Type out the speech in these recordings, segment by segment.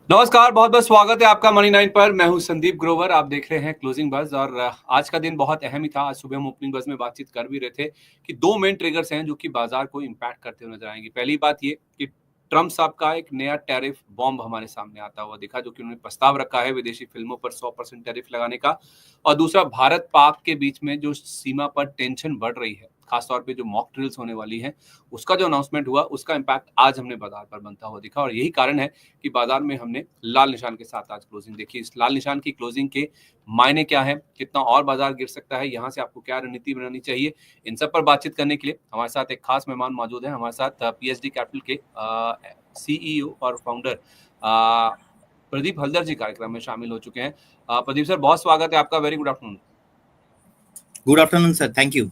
नमस्कार, बहुत बहुत स्वागत है आपका मनी 9 पर। मैं हूं संदीप ग्रोवर। आप देख रहे हैं क्लोजिंग बज़ और आज का दिन बहुत अहम ही था। आज सुबह हम ओपनिंग बज़ में बातचीत कर भी रहे थे कि दो मेन ट्रिगर्स हैं जो कि बाजार को इम्पैक्ट करते हुए नजर आएंगे। पहली बात ये कि ट्रम्प साहब का एक नया टैरिफ बॉम्ब हमारे सामने आता हुआ दिखा, जो कि उन्होंने प्रस्ताव रखा है विदेशी फिल्मों पर 100% टैरिफ लगाने का। और दूसरा, भारत पाक के बीच में जो सीमा पर टेंशन बढ़ रही है, खासतौर पे जो मॉक ड्रिल्स होने वाली है, उसका जो अनाउंसमेंट हुआ, उसका इम्पैक्ट आज हमने बाजार पर बनता हुआ दिखा। और यही कारण है कि बाजार में हमने लाल निशान के साथ आज क्लोजिंग देखी। इस लाल निशान की क्लोजिंग के मायने क्या है, कितना और बाजार गिर सकता है, यहाँ से आपको क्या रणनीति बनानी चाहिए, इन सब पर बातचीत करने के लिए हमारे साथ एक खास मेहमान मौजूद है। हमारे साथ पीएचडी कैपिटल के सीईओ और फाउंडर प्रदीप हल्दर जी कार्यक्रम में शामिल हो चुके हैं। प्रदीप सर, बहुत स्वागत है आपका। Very good afternoon. Good afternoon sir, thank you.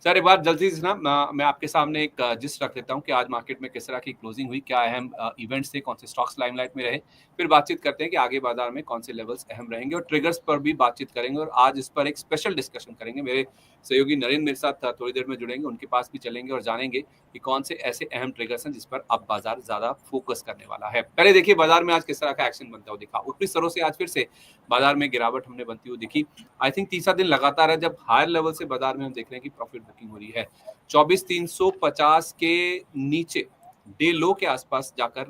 Sir, एक बार जल्दी से ना मैं आपके सामने एक जिस्ट रख देता हूँ कि आज मार्केट में किस तरह की क्लोजिंग हुई, क्या अहम इवेंट्स थे, कौन से स्टॉक्स लाइमलाइट में रहे। फिर बातचीत करते हैं कि आगे बाजार में कौन से लेवल्स अहम रहेंगे और ट्रिगर्स पर भी बातचीत करेंगे। और आज इस पर एक स्पेशल डिस्कशन करेंगे। मेरे सहयोगी नरेंद्र मेरे साथ थोड़ी देर में जुड़ेंगे, उनके पास भी चलेंगे और जानेंगे कि कौन से ऐसे अहम ट्रिगर्स हैं जिस पर अब बाजार ज्यादा फोकस करने वाला है। पहले देखिए बाजार में आज किस तरह का एक्शन बनता हुआ दिखा। ऊपरी स्तरों से आज फिर से बाजार में गिरावट हमने बनती हुई दिखी। आई थिंक तीसरा दिन लगातार है जब हायर लेवल से बाजार में हम देख रहे हैं कि प्रॉफिट बुकिंग हो रही है। 24,350 के नीचे डे लो के आसपास जाकर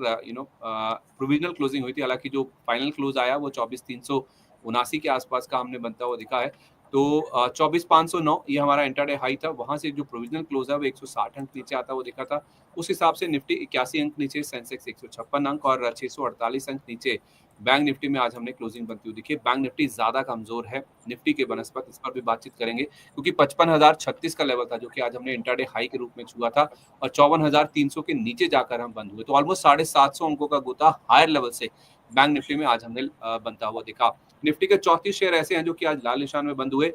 प्रोविजनल क्लोजिंग हुई थी। हालांकि जो फाइनल क्लोज आया वो 24,379 के आसपास का हमने बनता हुआ दिखा है। तो 24,509 ये हमारा इंटरडे हाई था। वहां से जो प्रोविजनल क्लोज है वो 160 अंक नीचे आता हुआ दिखा था। उस हिसाब से निफ्टी 81 अंक नीचे, सेंसेक्स 156 अंक और 648 अंक नीचे बैंक निफ्टी में आज हमने क्लोजिंग बनती हुई दिखी। बैंक निफ्टी ज्यादा कमजोर है निफ्टी के बनस्पत, इस पर भी बातचीत करेंगे क्योंकि 55,036 का लेवल था जो कि आज हमने इंटरडे हाई के रूप में छुआ था और 54,300 के नीचे जाकर हम बंद हुए। तो ऑलमोस्ट 750 अंकों का गोता हायर लेवल से बैंक निफ्टी में आज हमने बनता हुआ दिखा। निफ्टी के 34 शेयर ऐसे हैं जो कि आज लाल निशान में बंद हुए।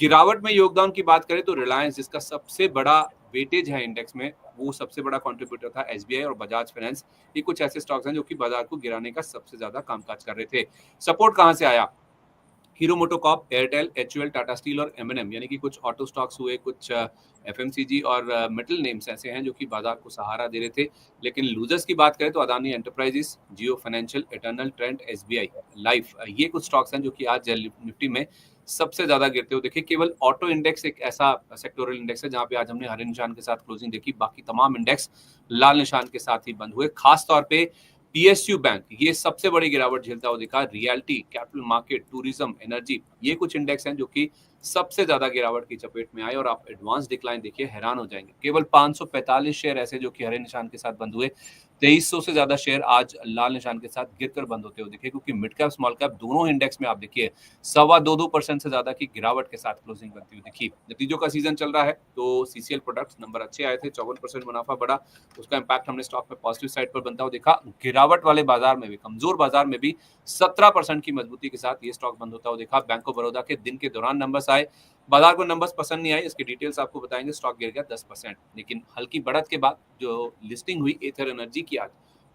गिरावट में योगदान की बात करें तो रिलायंस, जिसका सबसे बड़ा वेटेज है इंडेक्स में, वो सबसे बड़ा कंट्रीब्यूटर था। एसबीआई और बजाज फाइनेंस, ये कुछ ऐसे स्टॉक्स हैं जो कि बाजार को गिराने का सबसे ज्यादा कामकाज कर रहे थे। सपोर्ट कहां से आया? Hero MotoCorp, Airtel, HUL, Tata steel और एमएनएम, यानी कि कुछ ऑटो स्टॉक्स हुए, कुछ एफएमसीजी और मेटल नेम्स ऐसे हैं जो कि बाजार को सहारा दे रहे थे। लेकिन लूजर्स की बात करें तो Adani Enterprises, Jio Financial, Eternal, Trent, SBI Life, ये कुछ स्टॉक्स हैं जो कि आज निफ्टी में सबसे ज्यादा गिरते हुए देखिए। केवल ऑटो इंडेक्स एक ऐसा सेक्टोरल इंडेक्स है जहां पे आज हमने हरे निशान के साथ क्लोजिंग देखी। बाकी तमाम इंडेक्स लाल निशान के साथ ही बंद हुए। खासतौर पे पीएसयू बैंक ये सबसे बड़ी गिरावट झेलता हुआ दिखा। Realty, capital market, tourism, energy, ये कुछ इंडेक्स हैं जो कि सबसे ज्यादा गिरावट की चपेट में आए। और आप एडवांस डिक्लाइन देखिए, हैरान हो जाएंगे। केवल 545 शेयर ऐसे जो कि हरे निशान के साथ बंद हुए। 2300 से ज्यादा शेयर आज लाल निशान के साथ गिरकर बंद होते हुए दिखे, क्योंकि मिड कैप स्मॉल कैप दोनों इंडेक्स में आप देखिए 2.25% से ज्यादा की गिरावट के साथ क्लोजिंग बनती हुई दिखी। नतीजों का सीजन चल रहा है तो सीसीएल प्रोडक्ट्स नंबर अच्छे आए थे, 54% मुनाफा बढ़ा। उसका इंपैक्ट हमने स्टॉक में पॉजिटिव साइड पर बनता हुआ देखा। गिरावट वाले बाजार में भी, कमजोर बाजार में भी 17% की मजबूती के साथ ये स्टॉक बंद होता हुआ देखा। बैंक ऑफ बड़ौदा के दिन के दौरान नंबर्स आए, बाजार को नंबर्स पसंद नहीं आए, इसकी डिटेल्स आपको बताएंगे। स्टॉक गिर गया 10%। लेकिन हल्की बढ़त के बाद जो लिस्टिंग हुई एथर एनर्जी की आज,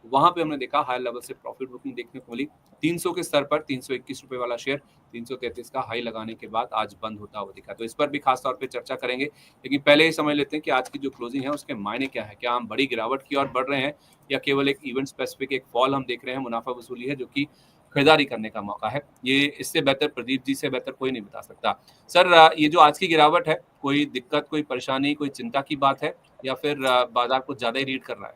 वहां पे हमने देखा हाई लेवल से प्रॉफिट बुकिंग देखने को मिली। 300 के स्तर पर 321 रुपए वाला शेयर 333 का हाई लगाने के बाद आज बंद होता हुआ दिखा। तो इस पर भी खास तौर पे चर्चा करेंगे, लेकिन पहले ही समझ लेते हैं कि आज की जो क्लोजिंग है उसके मायने क्या है। क्या हम बड़ी गिरावट की ओर बढ़ रहे हैं या केवल एक इवेंट स्पेसिफिक एक फॉल हम देख रहे हैं? मुनाफा वसूली है जो कि खरीदारी करने का मौका है। ये इससे बेहतर, प्रदीप जी से बेहतर कोई नहीं बता सकता। सर, ये जो आज की गिरावट है, कोई दिक्कत, कोई परेशानी, कोई चिंता की बात है या फिर बाजार को ज्यादा ही रीड कर रहा है?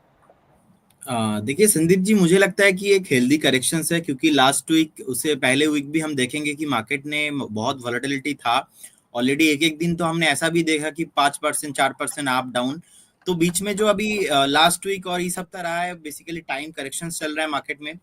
देखिए संदीप जी, मुझे लगता है कि एक हेल्दी करेक्शन है, क्योंकि लास्ट वीक, उससे पहले वीक भी हम देखेंगे कि मार्केट ने बहुत वॉलेटिलिटी था। ऑलरेडी एक एक दिन तो हमने ऐसा भी देखा कि 5% 4% अप डाउन। तो बीच में जो अभी लास्ट वीक और इस हफ्ता रहा है, बेसिकली टाइम करेक्शन चल रहा है मार्केट में।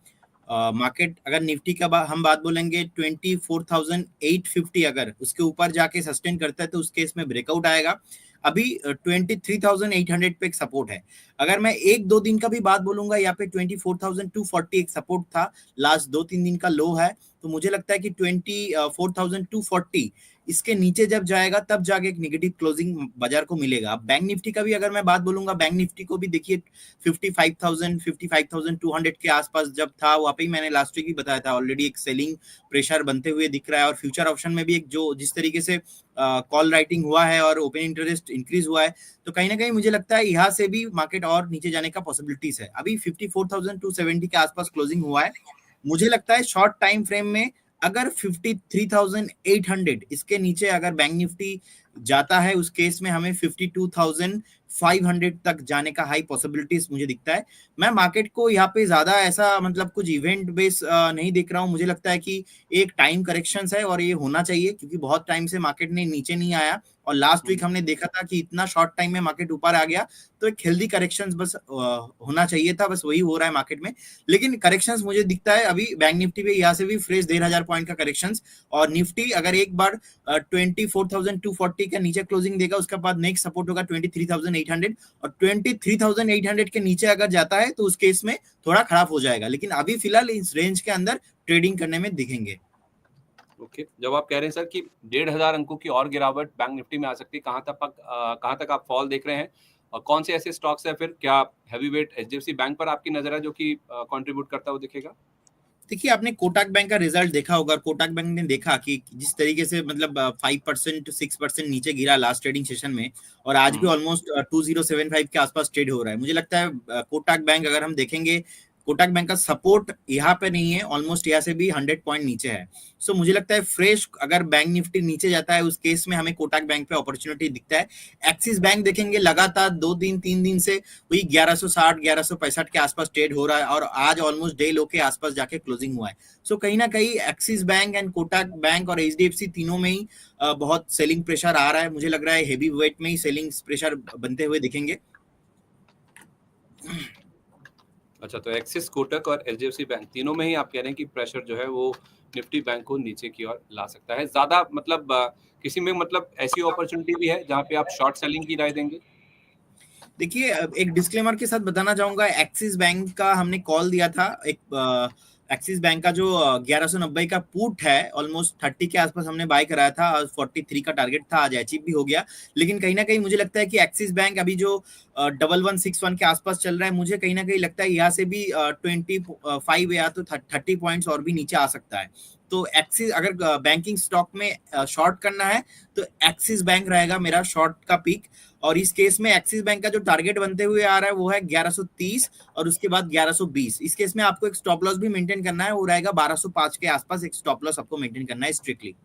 मार्केट अगर निफ्टी का हम बात बोलेंगे 24,850, अगर उसके ऊपर जाके सस्टेन करता है तो उसके इसमें ब्रेकआउट आएगा। अभी 23,800 पे एक सपोर्ट है। अगर मैं एक दो दिन का भी बात बोलूंगा, यहाँ पे 24,240 एक सपोर्ट था, लास्ट 2-3 दिन का लो है। तो मुझे लगता है कि 24,240 इसके नीचे जब जाएगा तब जाके एक नेगेटिव क्लोजिंग बाजार को मिलेगा। अब बैंक निफ्टी का भी अगर मैं बात बोलूंगा, बैंक निफ्टी को भी देखिए 55,000 55,200 के आसपास जब था, वहां पे ही मैंने लास्ट वीक भी बताया था ऑलरेडी एक सेलिंग प्रेशर बनते हुए दिख रहा है। और फ्यूचर ऑप्शन में भी एक जो जिस तरीके से कॉल राइटिंग हुआ है और ओपन इंटरेस्ट इंक्रीज हुआ है, तो कहीं ना कहीं मुझे लगता है यहाँ से भी मार्केट और नीचे जाने का पॉसिबिलिटीज है। अभी 54,270 के आसपास क्लोजिंग हुआ है। मुझे लगता है शॉर्ट टाइम फ्रेम में अगर 53,800 इसके नीचे अगर बैंक निफ्टी जाता है, उस केस में हमें 52,500 तक जाने का हाई पॉसिबिलिटीज मुझे दिखता है। मैं मार्केट को यहाँ पे ज्यादा ऐसा मतलब कुछ इवेंट बेस नहीं देख रहा हूँ। मुझे लगता है कि एक टाइम करेक्शन है और ये होना चाहिए, क्योंकि बहुत टाइम से मार्केट ने नीचे नहीं आया और लास्ट वीक हमने देखा था कि इतना शॉर्ट टाइम में मार्केट ऊपर आ गया, तो एक हेल्दी करेक्शंस बस होना चाहिए था, बस वही हो रहा है मार्केट में। लेकिन करेक्शंस मुझे दिखता है अभी बैंक निफ्टी पे यहाँ से भी फ्रेश 1,500 पॉइंट का करेक्शंस, और निफ्टी अगर एक बार 24,240 के नीचे क्लोजिंग देगा, उसके बाद नेक्स्ट सपोर्ट होगा 23,800, और 23,800 के नीचे अगर जाता है तो उस केस में थोड़ा खराब हो जाएगा। लेकिन अभी फिलहाल इस रेंज के अंदर ट्रेडिंग करने में दिखेंगे। ओके, जब आप कह रहे हैं सर कि 1,500 अंकों की और गिरावट बैंक निफ्टी में आ सकती है, कहाँ तक आप फॉल देख रहे हैं और कौन से ऐसे स्टॉक्स है फिर? क्या हैवी वेट एचडीएफसी बैंक पर आपकी नजर है जो कि कंट्रीब्यूट करता हुआ दिखेगा? देखिए, आपने कोटक बैंक का रिजल्ट देखा होगा। कोटक बैंक ने देखा कि जिस तरीके से मतलब 5% 6% नीचे गिरा लास्ट ट्रेडिंग सेशन में, और आज भी ऑलमोस्ट 2075 के आसपास ट्रेड हो रहा है। मुझे लगता है कोटक बैंक अगर हम देखेंगे, कोटक बैंक का सपोर्ट यहाँ पे नहीं है, ऑलमोस्ट यहाँ से भी 100 पॉइंट नीचे है। सो मुझे लगता है फ्रेश अगर बैंक निफ्टी नीचे जाता है, उस केस में हमें कोटक बैंक पे अपॉर्चुनिटी दिखता है। एक्सिस बैंक देखेंगे लगातार 2 3 दिन से वही 1160 1165 के आसपास ट्रेड हो रहा है, और आज ऑलमोस्ट डे लो के आसपास जाके क्लोजिंग हुआ है। सो कहीं ना कहीं axis bank and Kotak bank और एचडीएफसी तीनों में ही बहुत सेलिंग प्रेशर आ रहा है। मुझे लग रहा है हेवी वेट में ही सेलिंग प्रेशर बनते हुए दिखेंगे। अच्छा, तो एक्सिस, कोटक और एचडीएफसी बैंक तीनों में ही आप कह रहे हैं कि प्रेशर जो है वो निफ्टी बैंक को नीचे की ओर ला सकता है। ज्यादा मतलब किसी में मतलब ऐसी अपॉर्चुनिटी भी है जहां पे आप शॉर्ट सेलिंग की राय देंगे? देखिए, एक डिस्क्लेमर के साथ बताना चाहूंगा, एक्सिस बैंक का हमने कॉल दिया था। एक एक्सिस बैंक का जो 1190 का पुट है, ऑलमोस्ट 30 के आसपास हमने बाय कराया था और 43 का टारगेट था, आज अचीव भी हो गया। लेकिन कहीं ना कहीं मुझे लगता है कि एक्सिस बैंक अभी जो 1161 के आसपास चल रहा है, मुझे कहीं ना कहीं लगता है यहाँ से भी 25 या तो 30 पॉइंट्स और भी नीचे आ सकता है। तो एक्सिस अगर बैंकिंग स्टॉक में शॉर्ट करना है तो एक्सिस बैंक रहेगा मेरा शॉर्ट का पिक। और इस केस में एक्सिस बैंक का जो टारगेट बनते हुए आ रहा है वो है 1130 और उसके बाद 1120। इस केस में आपको एक स्टॉप लॉस भी मेंटेन करना है, वो रहेगा 1205 के आसपास एक स्टॉप लॉस आपको मेंटेन करना है स्ट्रिक्टली।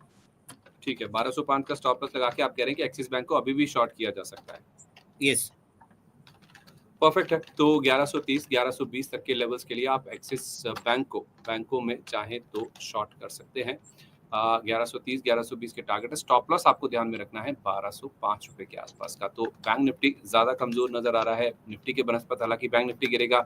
ठीक है, 1205 का स्टॉप लॉस लगा के आप कह रहे हैं कि एक्सिस बैंक को अभी भी शॉर्ट किया जा सकता है। यस, परफेक्ट है। तो 1130 1120 तक के लेवल्स के लिए आप एक्सिस बैंकों में चाहें तो शॉर्ट कर सकते हैं। 1130 1120 के टारगेट है। स्टॉप लॉस आपको ध्यान में रखना है 1205 रुपए के आसपास का। तो बैंक निफ्टी ज्यादा कमजोर नजर आ रहा है निफ्टी के बनस्पत। हालांकि बैंक निफ्टी गिरेगा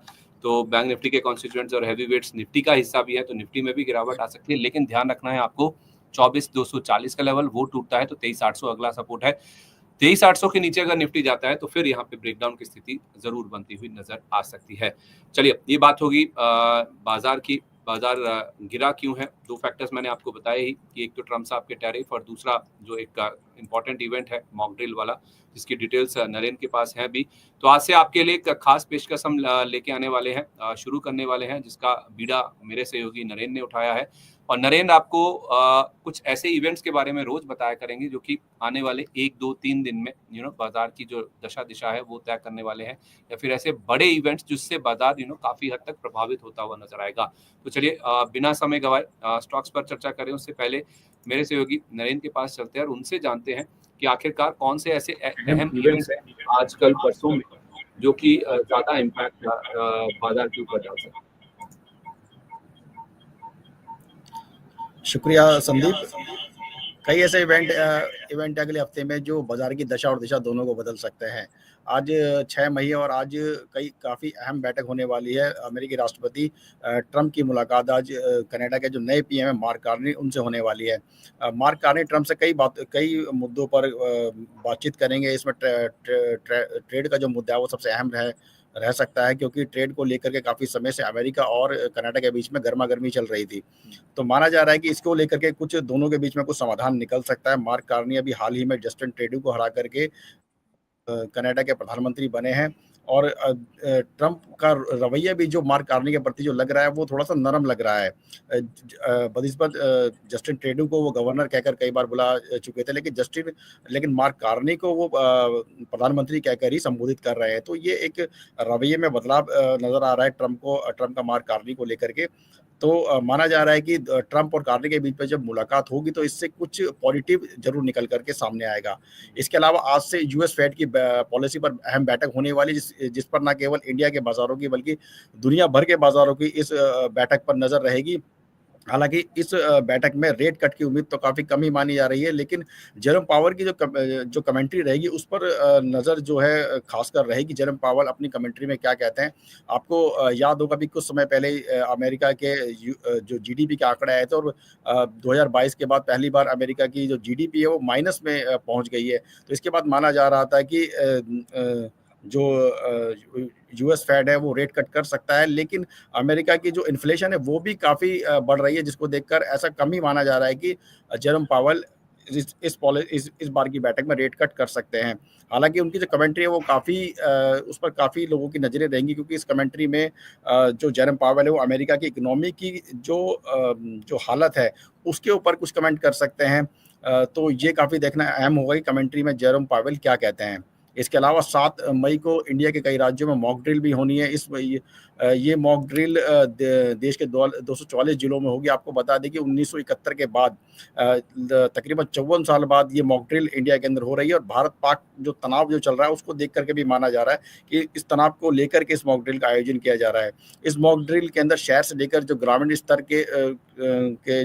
तो बैंक निफ्टी के कॉन्स्टिट्यूएंट्स और हैवी वेट्स निफ्टी का हिस्सा भी है, तो निफ्टी में भी गिरावट आ सकती है। लेकिन ध्यान रखना है आपको 24,240 का लेवल, वो टूटता है तो 23,800 अगला सपोर्ट है। 23,800 के नीचे अगर निफ्टी जाता है तो फिर यहाँ पे ब्रेकडाउन की स्थिति जरूर बनती हुई नजर आ सकती है। चलिए, ये बात होगी बाजार की। बाजार गिरा क्यों है? दो फैक्टर्स मैंने आपको बताए ही कि एक तो ट्रम्प साहब के टैरिफ और दूसरा जो एक इंपॉर्टेंट इवेंट है मॉक ड्रिल वाला, जिसकी डिटेल्स नरेंद्र के पास है भी। तो आज से आपके लिए एक खास पेशकश हम लेके आने वाले हैं, शुरू करने वाले हैं, जिसका बीड़ा मेरे सहयोगी नरेंद्र ने उठाया है। और नरेंद्र आपको कुछ ऐसे इवेंट्स के बारे में रोज बताया करेंगे जो कि आने वाले 1 2 3 दिन में बाजार की जो दशा दिशा है वो तय करने वाले हैं, या फिर ऐसे बड़े इवेंट्स जिससे बाजार काफी हद तक प्रभावित होता हुआ नजर आएगा। तो चलिए, बिना समय गवाए स्टॉक्स पर चर्चा करें उससे पहले मेरे सहयोगी नरेंद्र के पास चलते हैं और उनसे जानते हैं कि आखिरकार कौन से ऐसे अहम इवेंट्स हैं आजकल परसों में जो कि ज्यादा इम्पैक्ट बाजार के ऊपर डाल सकते हैं। शुक्रिया संदीप। कई ऐसे इवेंट अगले हफ्ते में जो बाजार की दशा और दिशा दोनों को बदल सकते हैं। आज 6 मई और आज काफ़ी अहम बैठक होने वाली है। अमेरिकी राष्ट्रपति ट्रंप की मुलाकात आज कनाडा के जो नए पीएम है मार्क कार्नी, उनसे होने वाली है। मार्क कार्नी ट्रंप से कई मुद्दों पर बातचीत करेंगे। इसमें ट्रेड का जो मुद्दा है वो सबसे अहम है। रह सकता है, क्योंकि ट्रेड को लेकर के काफी समय से अमेरिका और कनाडा के बीच में गर्मा गर्मी चल रही थी। तो माना जा रहा है कि इसको लेकर के कुछ दोनों के बीच में कुछ समाधान निकल सकता है। मार्क कार्नी अभी हाल ही में जस्टिन ट्रूडो को हरा करके कनाडा के प्रधानमंत्री बने हैं, और ट्रंप का रवैया भी जो मार्क कार्नी के प्रति जो लग रहा है वो थोड़ा सा नरम लग रहा है। बनिस्बत जस्टिन ट्रूडो को वो गवर्नर कहकर कई बार बुला चुके थे, लेकिन मार्क कार्नी को वो प्रधानमंत्री कहकर ही संबोधित कर रहे हैं। तो ये एक रवैये में बदलाव नजर आ रहा है ट्रंप का मार्क कार्नी को लेकर के। तो माना जा रहा है कि ट्रंप और कार्नी के बीच में जब मुलाकात होगी तो इससे कुछ पॉजिटिव जरूर निकल करके सामने आएगा। इसके अलावा आज से यूएस फेड की पॉलिसी पर अहम बैठक होने वाली, जिस पर न केवल इंडिया के बाजारों की बल्कि दुनिया भर के बाजारों की इस बैठक पर नजर रहेगी। हालांकि इस बैठक में रेट कट की उम्मीद तो काफी कम ही मानी जा रही है, लेकिन जेरोम पावर की जो कमेंट्री रहेगी उस पर नजर जो है खासकर रहेगी। जेरोम पावर अपनी कमेंट्री में क्या कहते हैं, आपको याद होगा भी कुछ समय पहले अमेरिका के जो जीडीपी के आंकड़े आए थे, और 2022 के बाद पहली बार अमेरिका की जो जीडीपी है वो माइनस में पहुंच गई है। तो इसके बाद माना जा रहा था कि जो यूएस फेड है वो रेट कट कर सकता है, लेकिन अमेरिका की जो इन्फ्लेशन है वो भी काफी बढ़ रही है, जिसको देखकर ऐसा कम ही माना जा रहा है कि जेरोम पावेल इस बार की बैठक में रेट कट कर सकते हैं। हालांकि उनकी जो कमेंट्री है वो काफी उस पर काफी लोगों की नजरें रहेंगी, क्योंकि इस कमेंट्री में जो जेरोम पावेल है वो अमेरिका की इकोनॉमी की जो हालत है उसके ऊपर कुछ कमेंट कर सकते हैं। तो ये काफी देखना अहम होगा कि कमेंट्री में जेरोम पावेल क्या कहते हैं। इसके अलावा 7 मई को इंडिया के कई राज्यों में मॉक ड्रिल भी होनी है। ये मॉक ड्रिल देश के 244 जिलों में होगी। आपको बता दें कि 1971 के बाद तकरीबन 54 साल बाद ये मॉक ड्रिल इंडिया के अंदर हो रही है, और भारत पाक जो तनाव जो चल रहा है उसको देख करके भी माना जा रहा है कि इस तनाव को लेकर के इस मॉक ड्रिल का आयोजन किया जा रहा है। इस मॉक ड्रिल के अंदर शहर से लेकर जो ग्रामीण स्तर के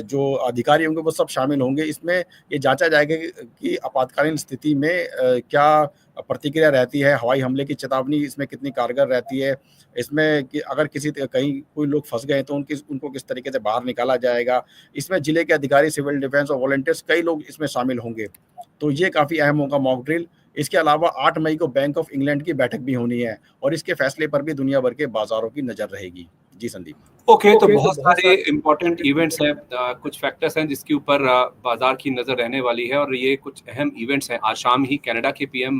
जो अधिकारी होंगे वो सब शामिल होंगे। इसमें ये जांचा जाएगा कि आपातकालीन स्थिति में क्या प्रतिक्रिया रहती है, हवाई हमले की चेतावनी इसमें कितनी कारगर रहती है, इसमें कि अगर कहीं कोई लोग फंस गए तो उनको किस तरीके से बाहर निकाला जाएगा। इसमें जिले के अधिकारी, सिविल डिफेंस और वॉलंटियर्स कई लोग इसमें शामिल होंगे। तो ये काफ़ी अहम होगा मॉक ड्रिल। इसके अलावा 8 मई को बैंक ऑफ इंग्लैंड की बैठक भी होनी है, और इसके फैसले पर भी दुनिया भर के बाजारों की नजर रहेगी। जी संदीप। ओके, तो बहुत सारे इम्पोर्टेंट इवेंट्स हैं, कुछ फैक्टर्स हैं जिसके ऊपर बाजार की नजर रहने वाली है, और ये कुछ अहम इवेंट्स हैं। आज शाम ही कनाडा के पीएम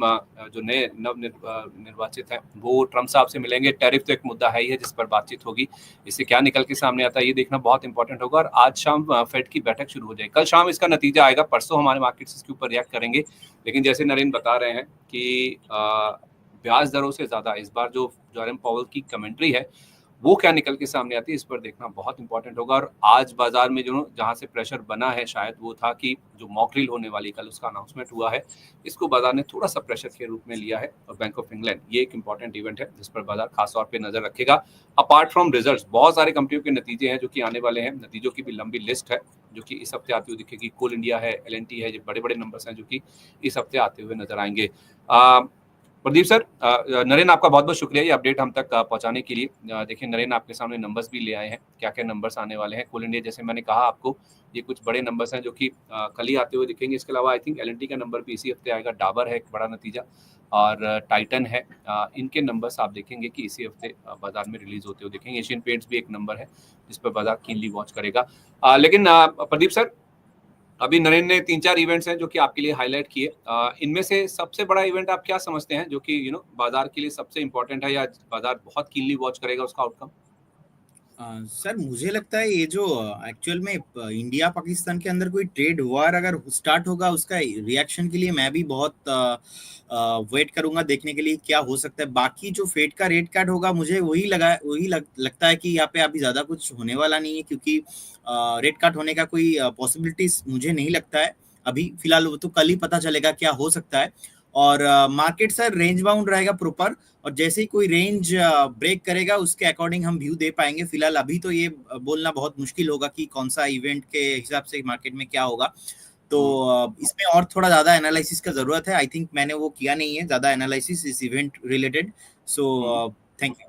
जो नए निर्वाचित हैं वो ट्रंप साहब से मिलेंगे। टैरिफ तो एक मुद्दा है ही है जिस पर बातचीत होगी, इससे क्या निकल के सामने आता है ये देखना बहुत इंपॉर्टेंट होगा। और आज शाम फेड की बैठक शुरू हो जाएगी, कल शाम इसका नतीजा आएगा, परसों हमारे मार्केट्स इसके ऊपर रिएक्ट करेंगे। लेकिन जैसे नरेंद्र बता रहे हैं कि ब्याज दरों से ज्यादा इस बार जो जेरोम पावेल की कमेंट्री है वो क्या निकल के सामने आती है, इस पर देखना बहुत इंपॉर्टेंट होगा। और आज बाजार में जो जहां से प्रेशर बना है शायद वो था कि जो मॉक ड्रिल होने वाली कल उसका अनाउंसमेंट हुआ है, इसको बाजार ने थोड़ा सा प्रेशर के रूप में लिया है। और बैंक ऑफ इंग्लैंड ये एक इंपॉर्टेंट इवेंट है जिस पर बाजार खासतौर पर नजर रखेगा। अपार्ट फ्रॉम रिजल्ट बहुत सारे कंपनियों के नतीजे हैं जो कि आने वाले हैं, नतीजों की भी लंबी लिस्ट है जो कि इस हफ्ते आती हुई दिखेगी। कोल इंडिया है, LNT है, ये बड़े बड़े नंबर्स हैं जो कि इस हफ्ते आते हुए नजर आएंगे। प्रदीप सर, नरेंद्र आपका बहुत बहुत शुक्रिया ये अपडेट हम तक पहुंचाने के लिए। देखिए नरेंद्र आपके सामने नंबर्स भी ले आए हैं, क्या क्या नंबर्स आने वाले हैं। कोल इंडिया जैसे मैंने कहा आपको, ये कुछ बड़े नंबर्स हैं जो कि कल ही आते हुए दिखेंगे। इसके अलावा आई थिंक LNT का नंबर भी इसी हफ्ते आएगा, डाबर है एक बड़ा नतीजा, और टाइटन है। इनके नंबर्स आप देखेंगे कि इसी हफ्ते बाजार में रिलीज होते हुए दिखेंगे। एशियन पेंट्स भी एक नंबर है जिस पर बाजार कीनली वॉच करेगा। लेकिन प्रदीप सर, अभी नरेंद्र ने 3-4 इवेंट्स हैं जो कि आपके लिए हाईलाइट किए, इनमें से सबसे बड़ा इवेंट आप क्या समझते हैं जो कि बाजार के लिए सबसे इंपॉर्टेंट है या बाजार बहुत कीनली वॉच करेगा उसका आउटकम? सर मुझे लगता है ये जो एक्चुअल में इंडिया पाकिस्तान के अंदर कोई ट्रेड वॉर अगर स्टार्ट होगा उसका रिएक्शन के लिए मैं भी बहुत वेट करूंगा देखने के लिए क्या हो सकता है। बाकी जो फेड का रेट कट होगा मुझे लगता है कि यहाँ पे अभी ज्यादा कुछ होने वाला नहीं है, क्योंकि रेट कट होने का कोई पॉसिबिलिटीज मुझे नहीं लगता है अभी फिलहाल। वो तो कल ही पता चलेगा क्या हो सकता है। और मार्केट सर रेंज बाउंड रहेगा प्रॉपर, और जैसे ही कोई रेंज ब्रेक करेगा उसके अकॉर्डिंग हम व्यू दे पाएंगे। फिलहाल अभी तो ये बोलना बहुत मुश्किल होगा कि कौन सा इवेंट के हिसाब से मार्केट में क्या होगा। तो इसमें और थोड़ा ज्यादा एनालिसिस का जरूरत है। आई थिंक मैंने वो किया नहीं है ज्यादा एनालिसिस इस event related. So thank you.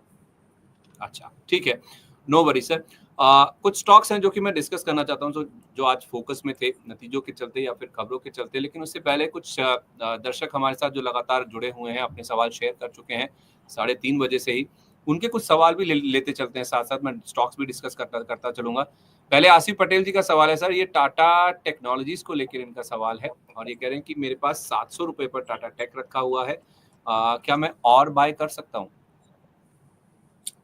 अच्छा ठीक है, नो वरी सर। कुछ स्टॉक्स हैं जो कि मैं डिस्कस करना चाहता हूँ, जो आज फोकस में थे नतीजों के चलते या फिर खबरों के चलते। लेकिन उससे पहले कुछ दर्शक हमारे साथ जो लगातार जुड़े हुए हैं, अपने सवाल शेयर कर चुके हैं 3:30 बजे से ही, उनके कुछ सवाल भी लेते चलते हैं। साथ साथ मैं स्टॉक्स भी डिस्कस करता चलूंगा। पहले आसिफ पटेल जी का सवाल है सर, ये टाटा टेक्नोलॉजीज को लेकर इनका सवाल है और ये कह रहे हैं कि मेरे पास 700 रुपए पर टाटा टेक रखा हुआ है, क्या मैं और बाय कर सकता हूँ?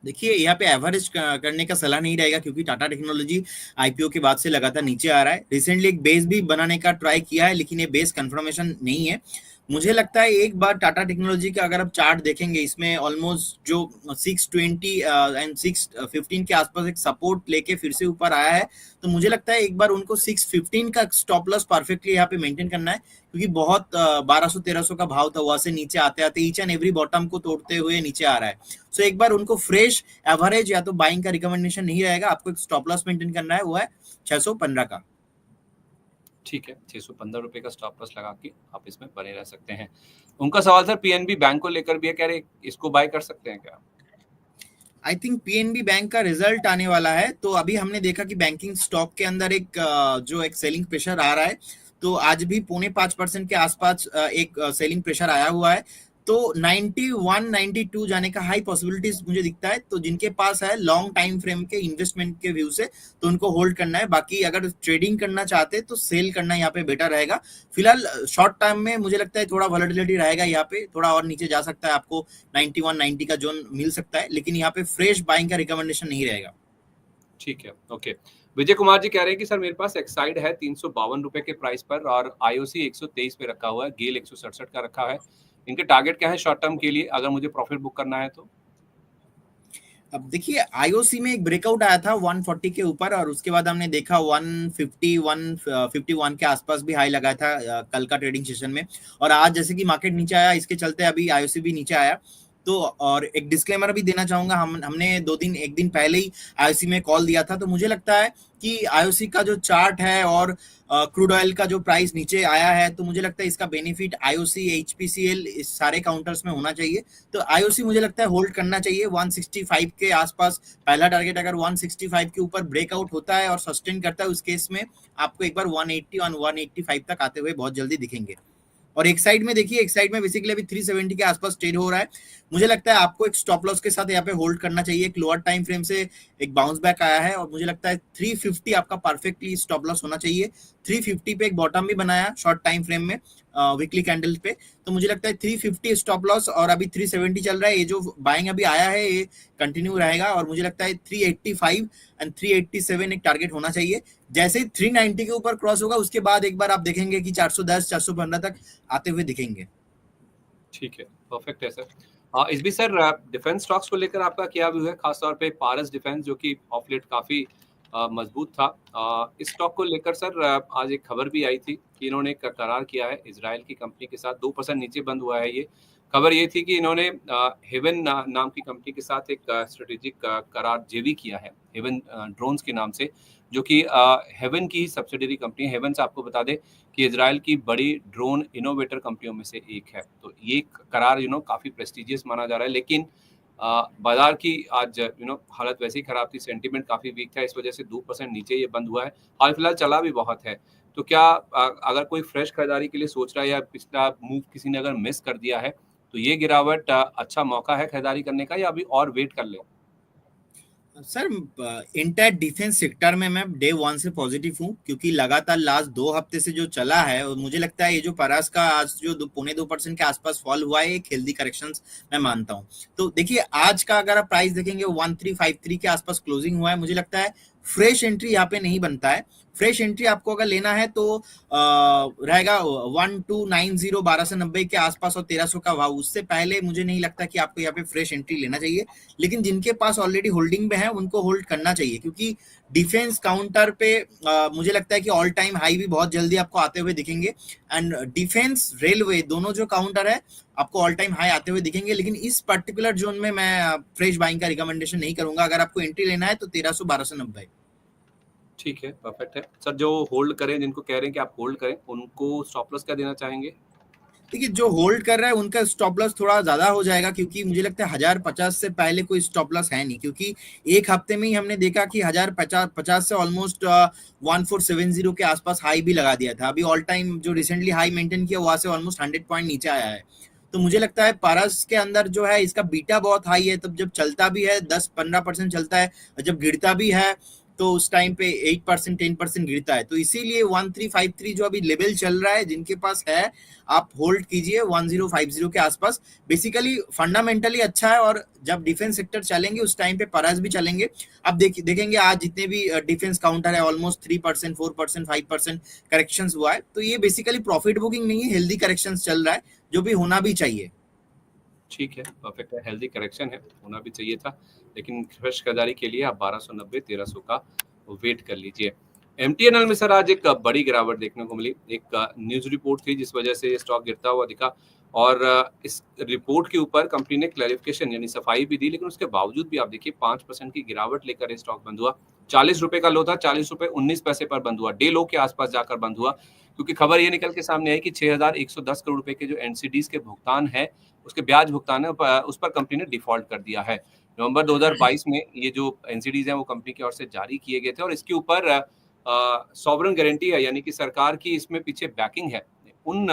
देखिए यहाँ पे एवरेज करने का सलाह नहीं रहेगा, क्योंकि टाटा टेक्नोलॉजी आईपीओ के बाद से लगातार नीचे आ रहा है। रिसेंटली एक बेस भी बनाने का ट्राई किया है, लेकिन ये बेस कंफर्मेशन नहीं है। मुझे लगता है एक बार टाटा टेक्नोलॉजी का अगर आप चार्ट देखेंगे, इसमें ऑलमोस्ट जो 620 एंड 615 के आसपास एक सपोर्ट लेके फिर से ऊपर आया है, तो मुझे लगता है एक बार उनको 615 का स्टॉप लॉस परफेक्टली यहाँ पे मेंटेन करना है, क्योंकि बहुत 1200-1300 का भाव था, वहां से नीचे आते आते ईच एंड एवरी बॉटम को तोड़ते हुए नीचे आ रहा है। सो एक बार उनको फ्रेश एवरेज या तो बाइंग का रिकमेंडेशन नहीं रहेगा, आपको एक स्टॉप लॉस मेंटेन करना है, वो है 615 का। ठीक है, 615 रुपए का स्टॉप लॉस लगा के आप इसमें बने रह सकते हैं। उनका सवाल सर पीएनबी बैंक को लेकर भी है, कह रहे इसको बाय कर सकते हैं क्या? आई थिंक पीएनबी बैंक का रिजल्ट आने वाला है, तो अभी हमने देखा कि बैंकिंग स्टॉक के अंदर एक जो एक सेलिंग प्रेशर आ रहा है, तो आज भी 4.5% के आसपास एक सेलिंग प्रेशर आया हुआ है, तो 91 92 जाने का हाई पॉसिबिलिटीज मुझे दिखता है। तो जिनके पास है लॉन्ग टाइम फ्रेम के इन्वेस्टमेंट के व्यू से, तो उनको होल्ड करना है। बाकी अगर ट्रेडिंग करना चाहते हैं तो सेल करना यहाँ पे बेटर रहेगा। फिलहाल शॉर्ट टर्म में मुझे लगता है थोड़ा वॉलेटिलिटी रहेगा, यहाँ पे थोड़ा और नीचे जा सकता है, आपको 91 90 का जोन मिल सकता है, लेकिन यहाँ पे फ्रेश बाइंग का रिकमेंडेशन नहीं रहेगा। ठीक है, ओके। विजय कुमार जी कह रहे हैं कि सर मेरे पास एक्साइड है 352 रुपए के प्राइस पर और आईओसी 123 पे रखा हुआ है, गेल 167 का रखा है। इनके टारगेट क्या है शॉर्ट टर्म के लिए, अगर मुझे प्रॉफिट बुक करना है तो? अब देखिए आईओसी में एक ब्रेकआउट आया था 140 के ऊपर, और उसके बाद हमने देखा 150 151 के आसपास भी हाई लगाया था कल का ट्रेडिंग सेशन में। और आज जैसे कि मार्केट नीचे आया, इसके चलते अभी आईओसी भी नीचे आया। तो और एक डिस्क्लेमर भी देना चाहूंगा, हमने एक दिन पहले ही आईओसी में कॉल दिया था। तो मुझे लगता है कि आईओसी का जो चार्ट है और क्रूड ऑयल का जो प्राइस नीचे आया है, तो मुझे लगता है इसका बेनिफिट आईओसी एचपीसीएल इस सारे काउंटर्स में होना चाहिए। तो आईओसी मुझे लगता है होल्ड करना चाहिए 165 के आसपास। पहला टारगेट अगर 165 के ऊपर ब्रेकआउट होता है और सस्टेन करता है, उस केस में आपको एक बार 180 और 185 तक आते हुए बहुत जल्दी दिखेंगे। और एक साइड में देखिए, एक साइड में बेसिकली अभी 370 के आसपास ट्रेड हो रहा है। मुझे लगता है आपको एक स्टॉप लॉस के साथ यहाँ पे होल्ड करना चाहिए। एक लोअर टाइम फ्रेम से एक बाउंस बैक आया है, और मुझे लगता है 350 आपका परफेक्टली स्टॉप लॉस होना चाहिए। 350 पे एक बॉटम भी बनाया शॉर्ट टाइम फ्रेम में वीकली कैंडल पे, तो मुझे लगता है 350 स्टॉप लॉस, और अभी 370 चल रहा है। ये जो बाइंग अभी आया है ये कंटिन्यू रहेगा, और मुझे लगता है 385 एंड 387 एक टारगेट होना चाहिए। जैसे ही 390 के ऊपर क्रॉस होगा, उसके बाद एक बार आप देखेंगे कि 410 415 तक आते हुए दिखेंगे। ठीक है, परफेक्ट है सर। इस भी सर डिफेंस स्टॉक्स को लेकर आपका क्या व्यू है, खासतौर पे पारस डिफेंस जो कि ऑफ लेट काफी मजबूत था। इस स्टॉक को लेकर सर आज एक खबर भी आई थी कि इन्होंने एक करार किया है इजराइल की कंपनी के साथ, 2% नीचे बंद हुआ है। ये खबर ये थी कि इन्होंने हेवन नाम की कंपनी के साथ एक स्ट्रेटेजिक करार जेवी किया है, हेवन ड्रोन्स के नाम से, जो कि हेवन की सब्सिडरी कंपनी है। हेवन से आपको बता दें कि इजराइल की बड़ी ड्रोन इनोवेटर कंपनियों में से एक है। तो ये करार काफी प्रेस्टिजियस माना जा रहा है, लेकिन बाजार की आज हालत वैसे ही खराब थी, सेंटीमेंट काफी वीक था, इस वजह से 2% नीचे ये बंद हुआ है। हाल फिलहाल चला भी बहुत है। तो क्या अगर कोई फ्रेश खरीदारी के लिए सोच रहा है या पिछला मूव किसी ने अगर मिस कर दिया है, तो ये गिरावट अच्छा मौका है खरीदारी करने का, या अभी और वेट कर ले? सर इंटर डिफेंस सेक्टर में मैं डे वन से पॉजिटिव हूँ, क्योंकि लगातार लास्ट 2 हफ्ते से जो चला है, और मुझे लगता है ये जो परास का आज जो 2.25% के आसपास फॉल हुआ है, एक हेल्दी करेक्शंस मैं मानता हूँ। तो देखिए आज का अगर आप प्राइस देखेंगे 1353 के आसपास क्लोजिंग हुआ है। मुझे लगता है फ्रेश एंट्री यहाँ पे नहीं बनता है। फ्रेश एंट्री आपको अगर लेना है तो रहेगा 1290 1290 के आसपास और 1300 का भाव, उससे पहले मुझे नहीं लगता कि आपको यहाँ पे फ्रेश एंट्री लेना चाहिए। लेकिन जिनके पास ऑलरेडी होल्डिंग में है उनको होल्ड करना चाहिए, क्योंकि डिफेंस काउंटर पे मुझे लगता है कि ऑल टाइम हाई भी बहुत जल्दी आपको आते हुए दिखेंगे। एंड डिफेंस रेलवे दोनों जो काउंटर है आपको ऑल टाइम हाई आते हुए दिखेंगे। लेकिन इस पर्टिकुलर जोन में मैं फ्रेश बाइंग का रिकमेंडेशन नहीं करूंगा। अगर आपको एंट्री लेना है तो 1300 1290। ठीक है, परफेक्ट है सर। जो होल्ड करें, जिनको कह रहे हैं कि आप होल्ड करें, उनको स्टॉप लॉस क्या देना चाहेंगे? देखिए जो होल्ड कर रहा है उनका स्टॉप लॉस थोड़ा ज्यादा हो जाएगा, क्योंकि मुझे लगता है 1050 से पहले कोई स्टॉप लॉस है नहीं, क्योंकि एक हफ्ते में ही हमने देखा कि 1050 से ऑलमोस्ट 1470 के आसपास हाई भी लगा दिया था। अभी ऑल टाइम जो रिसेंटली हाई मेंटेन किया वहां से ऑलमोस्ट 100 पॉइंट नीचे आया है। तो मुझे लगता है पारस के अंदर जो है इसका बीटा बहुत हाई है, तब जब चलता भी है 10-15% चलता है, और जब गिरता भी है तो उस टाइम पे 8% 10% गिरता है। तो इसीलिए 1353 जो अभी लेवल चल रहा है, जिनके पास है आप होल्ड कीजिए 1050 के आसपास। बेसिकली फंडामेंटली अच्छा है, और जब डिफेंस सेक्टर चलेंगे उस टाइम पे परास भी चलेंगे। अब देखेंगे आज जितने भी डिफेंस काउंटर है ऑलमोस्ट 3%, 4%, 5% करेक्शन हुआ है। तो ये बेसिकली प्रॉफिट बुकिंग नहीं है, हेल्दी करेक्शन चल रहा है, जो भी होना भी चाहिए। ठीक है, परफेक्ट है, हेल्दी करेक्शन है, होना भी चाहिए था, लेकिन फ्रेश खरीदारी के लिए आप 1290 1300 का वेट कर लीजिए। एमटीएनएल में सर आज एक बड़ी गिरावट देखने को मिली। एक न्यूज रिपोर्ट थी जिस वजह से स्टॉक गिरता हुआ दिखा, और इस रिपोर्ट के ऊपर कंपनी ने क्लैरिफिकेशन यानी सफाई भी दी, लेकिन उसके बावजूद भी आप देखिए 5% की गिरावट लेकर ये स्टॉक बंद हुआ। 40 रुपए का लो था, 40 रुपए 19 पैसे पर बंद हुआ, डे लो के आसपास जाकर बंद हुआ, क्योंकि खबर ये निकल के सामने आई कि 6110 करोड़ रुपए के जो एनसीडीज के भुगतान है, उसके ब्याज भुगतान है, उस पर कंपनी ने डिफॉल्ट कर दिया है। नवंबर 2022 में ये जो एनसीडीज हैं वो कंपनी की ओर से जारी किए गए थे, और इसके ऊपर सॉवरेन गारंटी है, यानी कि सरकार की इसमें पीछे बैकिंग है। उन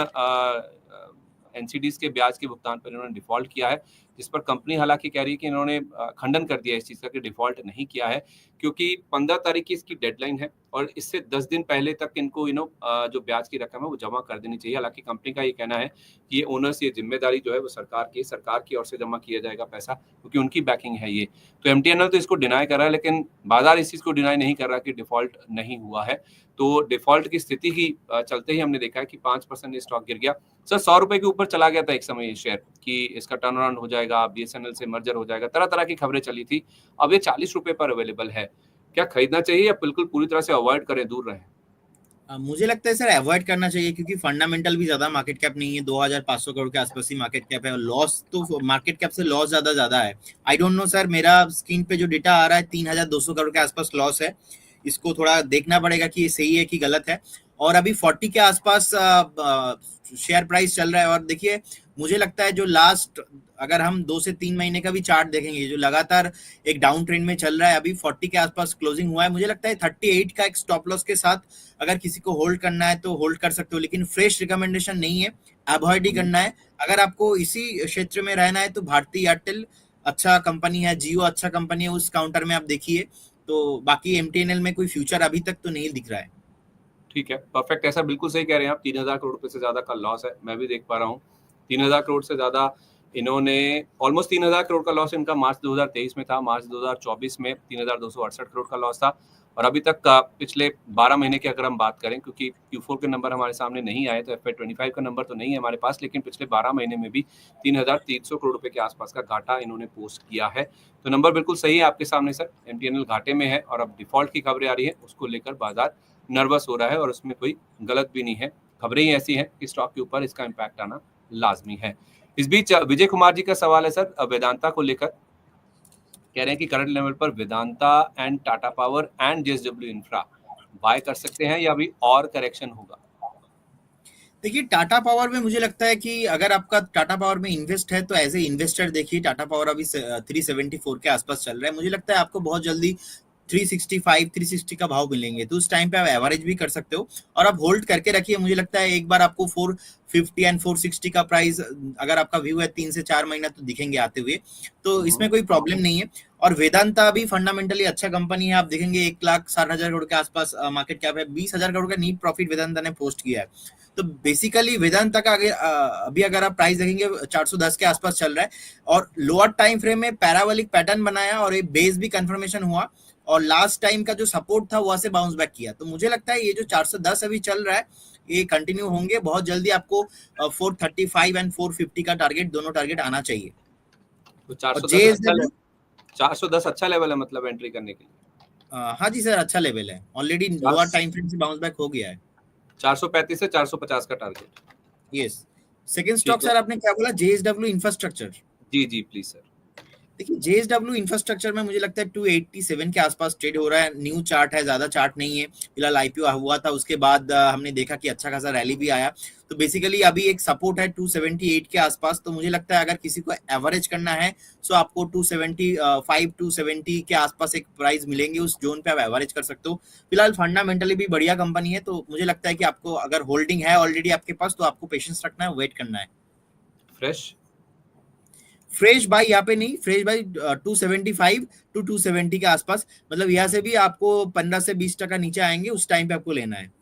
एनसीडीज के ब्याज के भुगतान पर इन्होंने डिफॉल्ट किया है, जिस पर कंपनी हालांकि कह रही है कि इन्होंने खंडन कर दिया इस चीज का कि डिफॉल्ट नहीं किया है, क्योंकि 15 तारीख की इसकी डेडलाइन है, और इससे 10 दिन पहले तक इनको जो ब्याज की रकम है वो जमा कर देनी चाहिए। हालांकि कंपनी का ये कहना है कि ये ओनर्स, ये जिम्मेदारी जो है वो सरकार की ओर से जमा किया जाएगा पैसा, क्योंकि उनकी बैकिंग है ये। तो एमटीएनएल तो इसको डिनाई कर रहा है, लेकिन बाजार इस चीज को डिनाई नहीं कर रहा कि डिफॉल्ट नहीं हुआ है। तो डिफॉल्ट की स्थिति की चलते ही हमने देखा है कि 5% स्टॉक गिर गया। सर 100 रुपए के ऊपर चला गया था एक समय ये शेयर, कि इसका टर्न अराउंड हो जाएगा, बीएसएनएल से मर्जर हो जाएगा, तरह तरह की खबरें चली थी। अब ये 40 रुपए पर अवेलेबल है, क्या खरीदना चाहिए या बिल्कुल पूरी तरह से अवॉइड करें, दूर रहें? मुझे लगता है सर अवॉइड करना चाहिए, क्योंकि फंडामेंटल भी ज्यादा मार्केट कैप नहीं है, 2500 करोड़ के आसपास ही मार्केट कैप है, और लॉस तो मार्केट कैप से लॉस ज्यादा है। आई डोंट नो सर, मेरा स्क्रीन पे जो डेटा आ रहा है 3200 करोड़ के आसपास लॉस है। इसको थोड़ा देखना पड़ेगा कि ये सही है कि गलत है। और अभी 40 के आसपास शेयर प्राइस चल रहा है। और देखिए मुझे लगता है जो लास्ट, अगर हम 2 से 3 महीने का भी चार्ट देखेंगे, जो लगातार एक डाउन ट्रेंड में चल रहा है, अभी 40 के आसपास क्लोजिंग हुआ है। मुझे लगता है 38 का एक स्टॉप लॉस के साथ अगर किसी को होल्ड करना है तो होल्ड कर सकते हो, लेकिन फ्रेश रिकमेंडेशन नहीं है, अवॉइड ही करना है। अगर आपको इसी क्षेत्र में रहना है तो भारती एयरटेल अच्छा कंपनी है, जियो अच्छा कंपनी है, उस काउंटर में आप देखिए। तो बाकी एमटीएनएल में कोई फ्यूचर अभी तक तो नहीं दिख रहा है। ठीक है, परफेक्ट, ऐसा बिल्कुल सही कह रहे हैं आप। 3000 करोड़ रुपए से ज्यादा का लॉस है, मैं भी देख पा रहा हूँ। 3000 करोड़ से ज्यादा इन्होंने, ऑलमोस्ट 3000 करोड़ का लॉस इनका मार्च 2023 में था। मार्च 2024 में 3268 करोड़ का लॉस था, और अभी तक का पिछले 12 महीने की अगर हम बात करें, क्योंकि Q4 के नंबर हमारे सामने नहीं आए, तो FY25 का नंबर तो नहीं है हमारे पास, लेकिन पिछले 12 महीने में भी 3300 करोड़ रुपए के आसपास का घाटा इन्होंने पोस्ट किया है। तो नंबर बिल्कुल सही है आपके सामने सर, एमटीएनएल घाटे में है, और अब डिफॉल्ट की खबरें आ रही है, उसको लेकर बाजार नर्वस हो रहा है, और उसमें कोई गलत भी नहीं है। खबरें ही ऐसी हैं कि स्टॉक के ऊपर इसका इम्पैक्ट आना लाजमी है। इस बीच विजय कुमार जी का सवाल है सर वेदांता को लेकर। कह रहे हैं कि करंट लेवल पर Vedanta and Tata power and JSW infra buy कर सकते हैं, या अभी और करेक्शन होगा? देखिए टाटा पावर में मुझे लगता है कि अगर आपका टाटा पावर में इन्वेस्ट है तो एज ए इन्वेस्टर देखिए, टाटा पावर अभी 374 के आसपास चल रहा है। मुझे लगता है आपको बहुत जल्दी 365 360 का भाव मिलेंगे, तो उस टाइम पे आप एवरेज भी कर सकते हो, और आप होल्ड करके रखिए। मुझे लगता है एक बार आपको 450 एंड 460 का प्राइस, अगर आपका व्यू है 3 से 4 महीना, तो दिखेंगे आते हुए, तो इसमें कोई प्रॉब्लम नहीं है। और वेदांता भी फंडामेंटली अच्छा कंपनी है। आप देखेंगे 1,60,000 करोड़ के आसपास मार्केट कैप है, 20,000 करोड़ का नीट प्रॉफिट वेदांता ने पोस्ट किया है। तो बेसिकली वेदांता का अभी अगर आप प्राइस देखेंगे 410 के आसपास चल रहा है, और लोअर टाइम फ्रेम में पैराबोलिक पैटर्न बनाया, और एक बेस भी कंफर्मेशन हुआ, और लास्ट टाइम का जो सपोर्ट था वहां से बाउंस बैक किया। तो मुझे लगता है ये जो 410 अभी चल रहा है ये कंटिन्यू होंगे। बहुत जल्दी आपको 435 एंड 450 का टारगेट, दोनों टारगेट आना चाहिए। तो 410 अच्छा लेवल है मतलब एंट्री करने के लिए? हाँ जी सर, अच्छा लेवल है, ऑलरेडी लोअर टाइम फ्रेम से बाउंस बैक हो गया है। 435 से 450 का target. Yes. Second stock sir आपने क्या बोला? JSW infrastructure. जी जी प्लीज सर। देखिए जेएसडब्ल्यू इंफ्रास्ट्रक्चर में मुझे लगता है 287 के आसपास ट्रेड हो रहा है। न्यू चार्ट है, ज्यादा चार्ट नहीं है। फिलहाल आईपीओ हुआ था, उसके बाद हमने देखा कि अच्छा खासा रैली भी आया। तो बेसिकली अभी एक सपोर्ट है 278 के आसपास, तो मुझे लगता है अगर किसी को एवरेज करना है तो आपको 275 270 के आसपास एक प्राइस मिलेंगे, उस जोन पे आप एवरेज कर सकते हो। फिलहाल फंडामेंटली भी बढ़िया कंपनी है, तो मुझे लगता है कि आपको अगर होल्डिंग है ऑलरेडी आपके पास तो आपको पेशेंस रखना है, वेट करना है। फ्रेश भाई यहाँ पे नहीं, फ्रेश भाई 275 टू 270 के आसपास, मतलब यहाँ से भी आपको 15 से 20% नीचे आएंगे, उस टाइम पे आपको लेना है।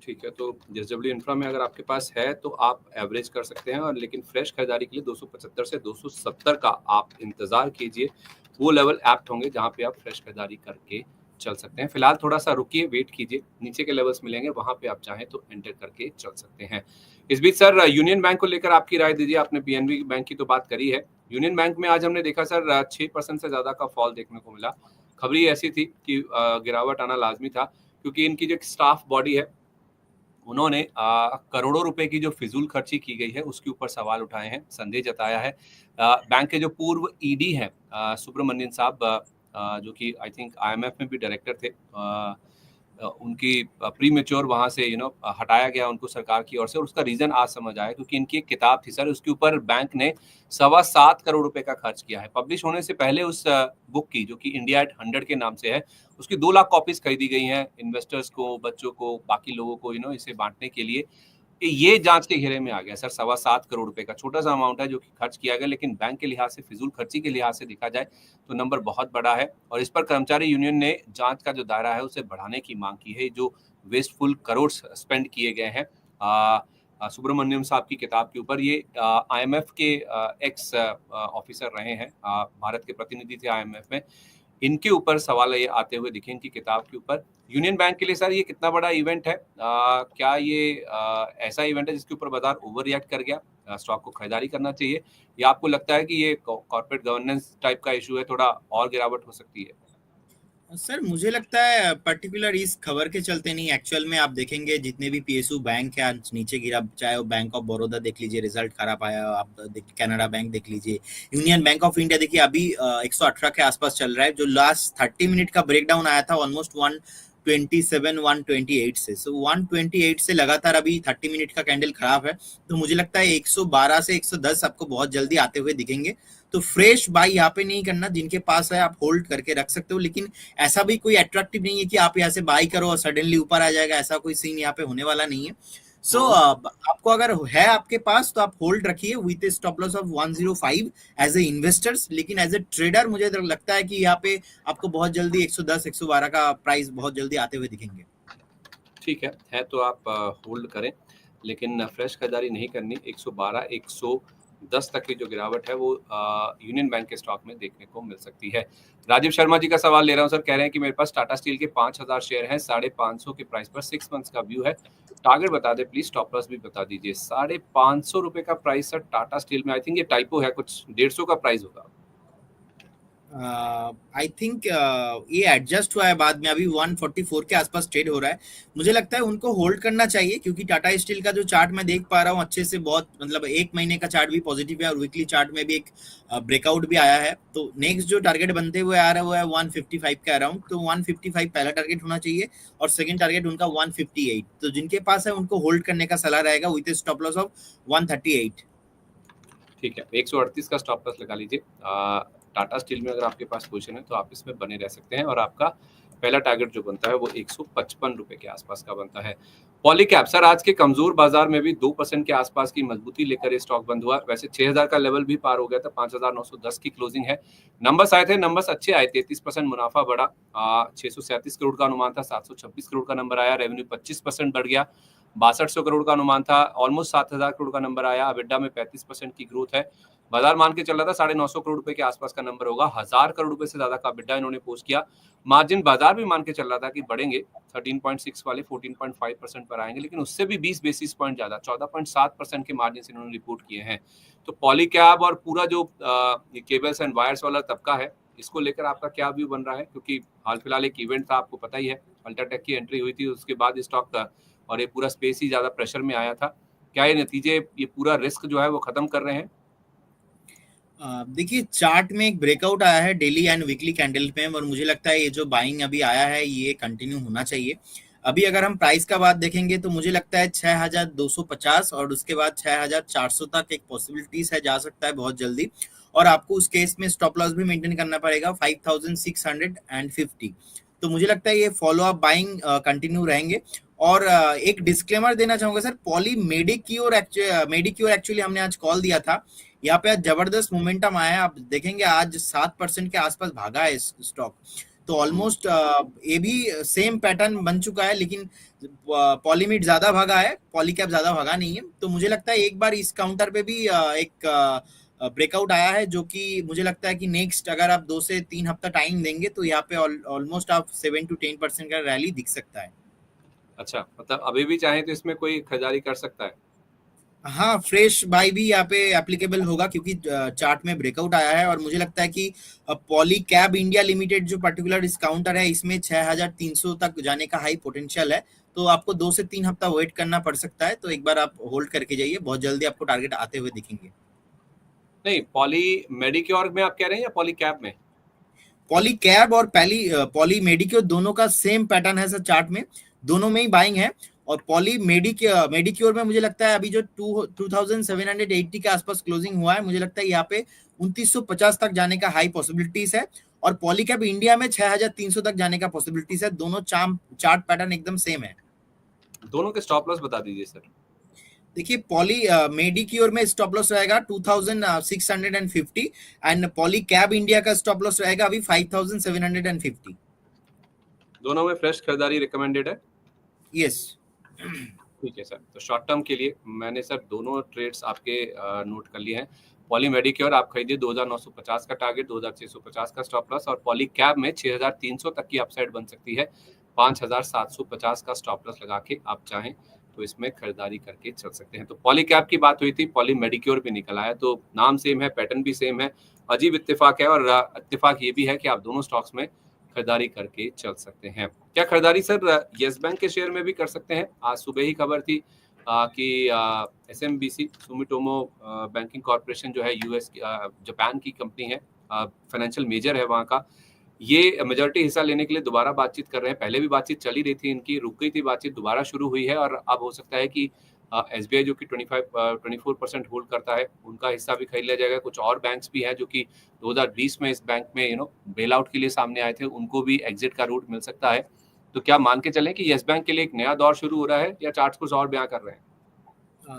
ठीक है, तो जेएसडब्ल्यू इंफ्रा में अगर आपके पास है तो आप एवरेज कर सकते हैं, और लेकिन फ्रेश खरीदारी के लिए 275 से 270 का आप इंतजार कीजिए, वो लेवल एप्ट होंगे जहां पे आप फ्रेश खरीदारी करके चल सकते हैं। फिलहाल थोड़ा सा रुकिए, वेट कीजिए, नीचे के लेवल्स मिलेंगे वहां पे आप चाहें तो एंटर करके चल सकते हैं। इस बीच सर यूनियन बैंक को लेकर आपकी राय दीजिए। आपने पीएनबी बैंक की तो बात करी है, यूनियन बैंक में आज हमने देखा सर 6% से ज्यादा का फॉल देखने को मिला। खबरी ऐसी थी कि गिरावट आना लाजमी था, क्योंकि इनकी जो स्टाफ बॉडी है उन्होंने करोड़ों रुपए की जो फिजूल खर्ची की गई है उसके ऊपर सवाल उठाए हैं, संदेह जताया है। बैंक के जो पूर्व ईडी हैं सुब्रमण्यन साहब, जो कि आई थिंक आईएमएफ में भी डायरेक्टर थे, उनकी प्री मेच्योर वहां से हटाया गया उनको सरकार की ओर से, और उसका रीजन आज समझ आया, क्योंकि इनकी एक किताब थी सर, उसके ऊपर बैंक ने 7.25 करोड़ रुपए का खर्च किया है। पब्लिश होने से पहले उस बुक की, जो कि इंडिया एट 100 के नाम से है, उसकी 2 लाख कॉपीज खरीदी गई हैं इन्वेस्टर्स को, बच्चों को, बाकी लोगों को इसे बांटने के लिए। कि ये जांच के घेरे में आ गया सर। 7.25 करोड़ रुपए का छोटा सा अमाउंट है जो कि खर्च किया गया, लेकिन बैंक के लिहाज से, फिजूल खर्ची के लिहाज से देखा जाए तो नंबर बहुत बड़ा है, और इस पर कर्मचारी यूनियन ने जांच का जो दायरा है उसे बढ़ाने की मांग की है। जो वेस्टफुल करोड़ स्पेंड किए गए हैं सुब्रमण्यम साहब की किताब के ऊपर, ये आईएमएफ के एक्स ऑफिसर रहे हैं, भारत के प्रतिनिधि थे आईएमएफ में, इनके ऊपर सवाल ये आते हुए दिखे इनकी किताब के ऊपर। यूनियन बैंक के लिए सर ये कितना बड़ा इवेंट है? क्या ये ऐसा इवेंट है जिसके ऊपर बाजार ओवर रिएक्ट कर गया, स्टॉक को खरीदारी करना चाहिए, या आपको लगता है कि ये कॉर्पोरेट गवर्नेंस टाइप का इशू है, थोड़ा और गिरावट हो सकती है? सर मुझे लगता है पर्टिकुलर इस खबर के चलते नहीं, एक्चुअल में आप देखेंगे जितने भी पीएसयू बैंक है आज नीचे गिरा, चाहे वो बैंक ऑफ बड़ौदा देख लीजिए रिजल्ट खराब आया, आप कैनरा बैंक देख लीजिए, यूनियन बैंक ऑफ इंडिया देखिए अभी 118 के आसपास चल रहा है, जो लास्ट 30 मिनट का ब्रेकडाउन आया था ऑलमोस्ट 127 128 से, सो 128 से लगातार अभी 30 मिनट का कैंडल खराब है, तो मुझे लगता है 112 से 110 आपको बहुत जल्दी आते हुए दिखेंगे। तो फ्रेश बाई यहाँ पे नहीं करना, जिनके पास है आप होल्ड करके रख सकते हो, लेकिन ऐसा भी कोई अट्रैक्टिव नहीं है कि आप यहाँ से बाई करो और सडनली ऊपर आ जाएगा, ऐसा कोई सीन यहाँ पे होने वाला नहीं है। सो आपको अगर है आपके पास तो आप होल्ड रखिए with stop loss of 105 as a investors, लेकिन एज ए ट्रेडर मुझे लगता है कि यहाँ पे आपको बहुत जल्दी 110 112 का प्राइस बहुत जल्दी आते हुए दिखेंगे। ठीक है तो आप होल्ड करें, लेकिन फ्रेश खरीदारी नहीं करनी। 112 110 तक की जो गिरावट है वो यूनियन बैंक के स्टॉक में देखने को मिल सकती है। राजीव शर्मा जी का सवाल ले रहा हूं सर, कह रहे हैं कि मेरे पास टाटा स्टील के 5000 शेयर हैं, 550 के प्राइस पर 6 मंथ्स का व्यू है, टारगेट बता दे प्लीज, स्टॉप लॉस भी बता दीजिए। 550 रुपए का प्राइस सर टाटा स्टील में, आई थिंक ये टाइपो है, कुछ 150 का प्राइस होगा। आई थिंक ये एडजस्ट हुआ है बाद में, अभी 144 के आसपास ट्रेड हो रहा है, मुझे लगता है उनको होल्ड करना चाहिए, क्योंकि टाटा स्टील का जो चार्ट मैं देख पा रहा हूँ अच्छे से, बहुत मतलब 1 महीने का चार्ट भी पॉजिटिव है और वीकली चार्ट में भी एक ब्रेकआउट भी आया है, तो नेक्स्ट जो टारगेट बनते हुए आ रहा है वो है 155 के अराउंड, तो 155 पहला टारगेट होना चाहिए और सेकंड टारगेट उनका 158, तो जिनके पास है उनको होल्ड करने का सलाह रहेगा विद स्टॉप लॉस ऑफ 138। ठीक है, 138 का स्टॉप लॉस लगा लीजिए। टाटा स्टील में अगर आपके पास पोजीशन है तो आप इसमें बने रह सकते हैं, और आपका पहला टारगेट जो बनता है वो 155 रुपए के आसपास का बनता है। पॉलीकैब सर आज के कमजोर बाजार में भी 2% के आसपास की मजबूती लेकर ये स्टॉक बंद हुआ। वैसे 6000 का लेवल भी पार हो गया था, 5910 की क्लोजिंग है। नंबर्स आए थे, नंबर्स अच्छे आए, 33% मुनाफा बढ़ा, 637 करोड़ का अनुमान था, 726 करोड़ का नंबर आया, रेवेन्यू 25% बढ़ गया, 6200 करोड़ का अनुमान था, ऑलमोस्ट 7000 करोड़ का नंबर आया, अबिडा में 35% की ग्रोथ है। बाजार मान के चल रहा था 950 करोड़ रुपए के आसपास का नंबर होगा, 1000 करोड़ रुपए से ज्यादा का अबिडा इन्होंने पोस्ट किया। मार्जिन बाजार भी मान के चल रहा था कि बढ़ेंगे, 13.6 वाले 14.5% पर आएंगे, लेकिन उससे भी 20 बेसिस पॉइंट ज्यादा 14.7% के मार्जिन से इन्होंने रिपोर्ट किए हैं। तो पॉलीकैब और पूरा जो केबल्स एंड वायर्स वाला तबका है, इसको लेकर आपका क्या व्यू बन रहा है? क्योंकि हाल फिलहाल एक इवेंट था, आपको पता ही है, अल्ट्राटेक की एंट्री हुई थी, उसके बाद स्टॉक का और ये पूरा स्पेस ही ज्यादा प्रेशर में आया था। क्या ये नतीजे, ये पूरा रिस्क जो है वो खत्म कर रहे हैं? देखिए चार्ट में एक ब्रेकआउट आया है डेली एंड वीकली कैंडल पे, और मुझे लगता है ये जो बाइंग अभी आया है ये कंटिन्यू होना चाहिए। अभी अगर हम प्राइस का बात देखेंगे तो मुझे लगता है 6250 और उसके बाद 6400 तक एक पॉसिबिलिटीज है, जा सकता है बहुत जल्दी। और आपको उस केस में स्टॉप लॉस भी मेंटेन करना पड़ेगा 5650। तो मुझे लगता है ये फॉलो अप बाइंग कंटिन्यू रहेंगे। और एक डिस्क्लेमर देना चाहूंगा सर, पॉली मेडिक्योर एक्चुअली हमने आज कॉल दिया था, यहाँ पे आज जबरदस्त मोमेंटम आया है। आप देखेंगे आज 7% के आसपास भागा है स्टॉक। तो ऑलमोस्ट ये भी सेम पैटर्न बन चुका है, लेकिन पॉलीमिड ज्यादा भागा है, पॉलीकैप ज्यादा भागा नहीं है। तो मुझे लगता है एक बार इस काउंटर पे भी एक ब्रेकआउट आया है, जो कि मुझे लगता है कि नेक्स्ट अगर आप 2 से 3 हफ्ता टाइम देंगे तो यहाँ पे ऑलमोस्ट आप 7 to 10% का रैली दिख सकता है। अच्छा, मतलब अभी भी चाहे तो इसमें कोई खरीदारी कर सकता है? हाँ, फ्रेश बाय भी यहाँ पे एप्लीकेबल होगा, क्योंकि चार्ट में ब्रेकआउट आया है। और मुझे लगता है कि पॉली कैब इंडिया लिमिटेड जो पर्टिकुलर डिस्काउंटर है, इसमें 6300 तक जाने का हाई पोटेंशियल है। तो आपको 2 से 3 हफ्ता वेट करना पड़ सकता है। तो एक बार आप होल्ड करके जाइए, बहुत जल्दी आपको टारगेट आते हुए दिखेंगे। नहीं, पॉली मेडिक्योर में आप कह रहे हैं या पॉली कैब में? पॉली कैब और पॉली मेडिक्योर दोनों का सेम पैटर्न है सर, चार्ट में दोनों में ही बाइंग है। और पॉली मेडिक्योर में मुझे लगता है अभी जो 2780 के आसपास क्लोजिंग हुआ है, मुझे लगता है यहाँ पे 2950 तक जाने का हाई पॉसिबिलिटीज है। और पॉलीकैब इंडिया में 6300 तक जाने का पॉसिबिलिटीज है। दोनों चार्ट पैटर्न एकदम सेम है। दोनों के स्टॉप लॉस बता दीजिए सर। देखिए, पॉली मेडिक्योर में स्टॉप लॉस रहेगा 2650 एंड पॉली कैब इंडिया का स्टॉप लॉस रहेगा अभी 5750। दोनों में फ्रेश खरीदारी रिकमेंडेड है? यस। ठीक है सर। तो शॉर्ट टर्म के लिए मैंने सर दोनों ट्रेड्स आपके नोट कर लिए हैं। पॉली मेडिक्योर आप खरीदिए 2950 का टारगेट, 2650 का स्टॉप लॉस, और पॉली कैब में 6300 तक की अपसाइड बन सकती है। 5750 का स्टॉप लॉस लगा के आप चाहें तो इसमें खरीदारी करके चल सकते हैं। तो पॉली कैब की बात हुई थी, पॉली मेडिक्योर भी निकल आया। तो नाम सेम है, पैटर्न भी सेम है, अजीब इत्तेफाक है। और इत्तेफाक ये भी है कि आप दोनों स्टॉक्स में खरीदारी करके चल सकते हैं। क्या खरीदारी सर येस बैंक के शेयर में भी कर सकते हैं? आज सुबह ही खबर थी कि एसएमबीसी सुमिटोमो बैंकिंग कॉर्पोरेशन जो है यूएस जापान की कंपनी है, फाइनेंशियल मेजर है वहाँ का, ये मेजॉरिटी हिस्सा लेने के लिए दोबारा बातचीत कर रहे हैं। पहले भी बातचीत चली रही थी इनकी, रुक गई थी बातचीत, दोबारा शुरू हुई है। और अब हो सकता है कि एसबीआई जो कि 24% होल्ड करता है, उनका हिस्सा भी खरीद लिया जाएगा। कुछ और बैंक्स भी हैं जो कि 2020 में इस बैंक में बेल आउट के लिए सामने आए थे, उनको भी एग्जिट का रूट मिल सकता है। तो क्या मान के चलें कि येस बैंक के लिए एक नया दौर शुरू हो रहा है, या चार्ट्स कुछ और बयां कर रहे हैं?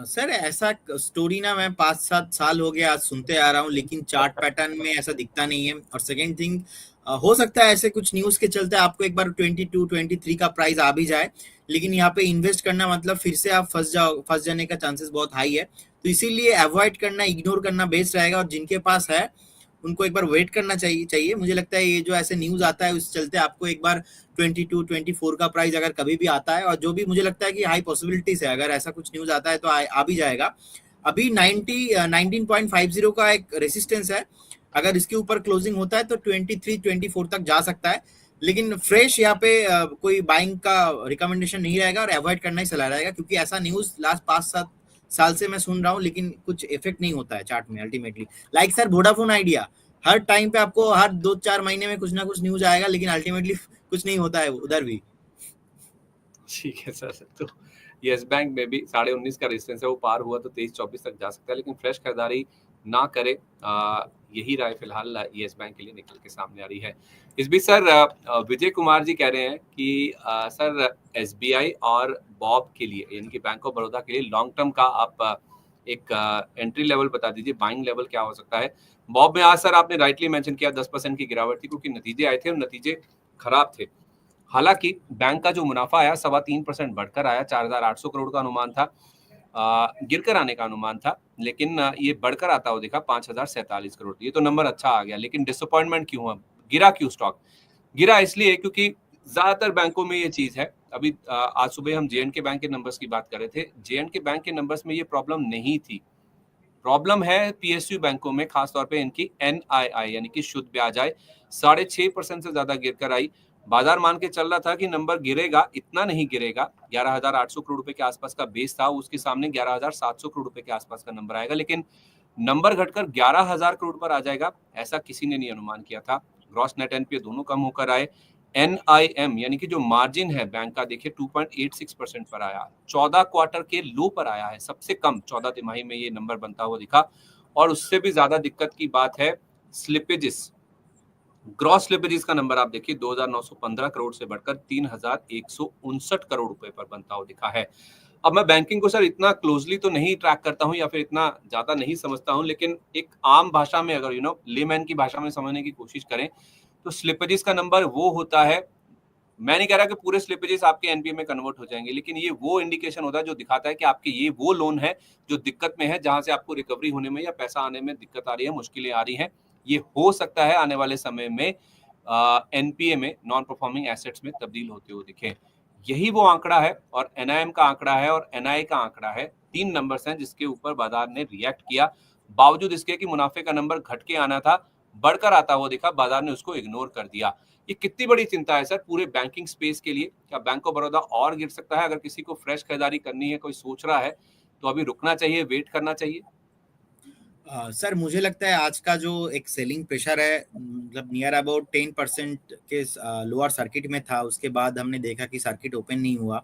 सर, ऐसा स्टोरी ना मैं 5-7 साल हो गया आज सुनते आ रहा हूँ, लेकिन चार्ट पैटर्न में ऐसा दिखता नहीं है। और सेकंड थिंग, हो सकता है ऐसे कुछ न्यूज के चलते आपको एक बार 22-23 का प्राइस आ भी जाए, लेकिन यहाँ पे इन्वेस्ट करना मतलब फिर से आप फंस जाने का चांसेस बहुत हाई है। तो इसीलिए अवॉइड करना, इग्नोर करना बेस्ट रहेगा। और जिनके पास है उनको एक बार वेट करना चाहिए। मुझे लगता है ये जो ऐसे न्यूज आता है उस चलते आपको एक बार 22-24 का प्राइस अगर कभी भी आता है, और जो भी मुझे लगता है कि हाई पॉसिबिलिटीज है, अगर ऐसा कुछ न्यूज आता है तो आ भी जाएगा। अभी 19.50 का एक रेसिस्टेंस है, अगर इसके ऊपर क्लोजिंग होता है तो 23-24 तक जा सकता है। लेकिन फ्रेश यहाँ पे कोई बाइंग का रिकमेंडेशन नहीं रहेगा और अवॉइड करना ही सलाह रहेगा, क्योंकि ऐसा न्यूज लास्ट 5-7 साल से मैं सुन रहा हूँ, लेकिन कुछ इफेक्ट नहीं होता है चार्ट में ultimately. Like sir Vodafone Idea, हर टाइम पे आपको हर 2-4 महीने में कुछ ना कुछ न्यूज आएगा, लेकिन अल्टीमेटली कुछ नहीं होता है उधर भी। ठीक है सर। तो येस बैंक में भी 19.5 का रेजिस्टेंस है, वो पार हुआ तो 23-24 तक जा सकता है, लेकिन फ्रेश खरीदारी ना करे, यही राय फिलहाल येस बैंक के लिए निकल के सामने आ रही है। इस बीच सर विजय कुमार जी कह रहे हैं कि सर एसबीआई और बॉब के लिए, यानी कि बैंक ऑफ बड़ौदा के लिए लॉन्ग टर्म का आप एक एंट्री लेवल बता दीजिए, बाइंग लेवल क्या हो सकता है? बॉब में आज सर आपने राइटली मेंशन किया 10% की गिरावट थी, क्योंकि नतीजे आए थे और नतीजे खराब थे। हालांकि बैंक का जो मुनाफा आया 3.25% बढ़कर आया, 4800 करोड़ का अनुमान था, गिरकर आने का अनुमान था, लेकिन ये बढ़कर आता हुआ दिखा 5047 करोड़। ये तो नंबर अच्छा आ गया, लेकिन डिसअपॉइंटमेंट क्यों हुआ? गिरा क्यों स्टॉक? गिरा इसलिए क्योंकि ज्यादातर बैंकों में ये चीज है। अभी आज सुबह हम जेएंडके बैंक के नंबर्स की बात कर रहे थे, जेएंडके बैंक के नंबर्स में ये प्रॉब्लम नहीं थी। प्रॉब्लम है पीएसयू बैंकों में, खासतौर पे इनकी एनआईआई यानी कि शुद्ध ब्याज आय 6.5% से ज्यादा गिरकर आई। बाजार मान के चल रहा था कि नंबर गिरेगा, इतना नहीं गिरेगा, 11,800 करोड़ रुपए के आसपास का बेस था, उसके सामने 11,700 करोड़ रुपए के आसपास का नंबर आएगा, लेकिन नंबर घटकर 11,000 करोड़ पर आ जाएगा, ऐसा किसी ने नहीं अनुमान किया था। ग्रॉस नेट एनपीए दोनों कम होकर आए, NIM यानी कि जो मार्जिन है बैंक का, देखिए 2.86% पर आया, 14 क्वार्टर के लो पर आया है, सबसे कम 14 तिमाही में ये नंबर बनता हुआ दिखा। और उससे भी ज्यादा दिक्कत की बात है स्लिपेजेस, ग्रॉस स्लिपेजेस का नंबर आप देखिए 2,915 करोड़ से बढ़कर 3,159 करोड़ रुपए पर बनता हुआ दिखा है। अब मैं बैंकिंग को सर इतना क्लोजली तो नहीं ट्रैक करता हूं या फिर इतना ज्यादा नहीं समझता हूं, लेकिन एक आम भाषा में अगर लेमैन की भाषा में समझने की कोशिश करें तो स्लिपेजेस का नंबर वो होता है, मैं नहीं कह रहा कि पूरे स्लिपेजेस आपके एनपीए में कन्वर्ट हो जाएंगे, लेकिन ये वो इंडिकेशन होता है जो दिखाता है कि आपके ये वो लोन है जो दिक्कत में है, जहां से आपको रिकवरी होने में या पैसा आने में दिक्कत आ रही है, मुश्किलें आ रही हैं। ये हो सकता है आने वाले समय में एनपीए में, नॉन परफॉर्मिंग एसेट्स में तब्दील होते हुए दिखे। यही वो आंकड़ा है और एनआईएम का आंकड़ा है और एनआई का आंकड़ा है, 3 नंबर्स हैं जिसके ऊपर बाजार ने रिएक्ट किया। बावजूद इसके कि मुनाफे का नंबर घट के आना था, बढ़कर आता हुआ दिखा, बाजार ने उसको इग्नोर कर दिया। ये कितनी बड़ी चिंता है सर पूरे बैंकिंग स्पेस के लिए? क्या बैंक ऑफ बड़ौदा और गिर सकता है? अगर किसी को फ्रेश खरीदारी करनी है, कोई सोच रहा है, तो अभी रुकना चाहिए, वेट करना चाहिए? सर मुझे लगता है आज का जो एक सेलिंग प्रेशर है, मतलब नियर अबाउट 10% के लोअर सर्किट में था, उसके बाद हमने देखा कि सर्किट ओपन नहीं हुआ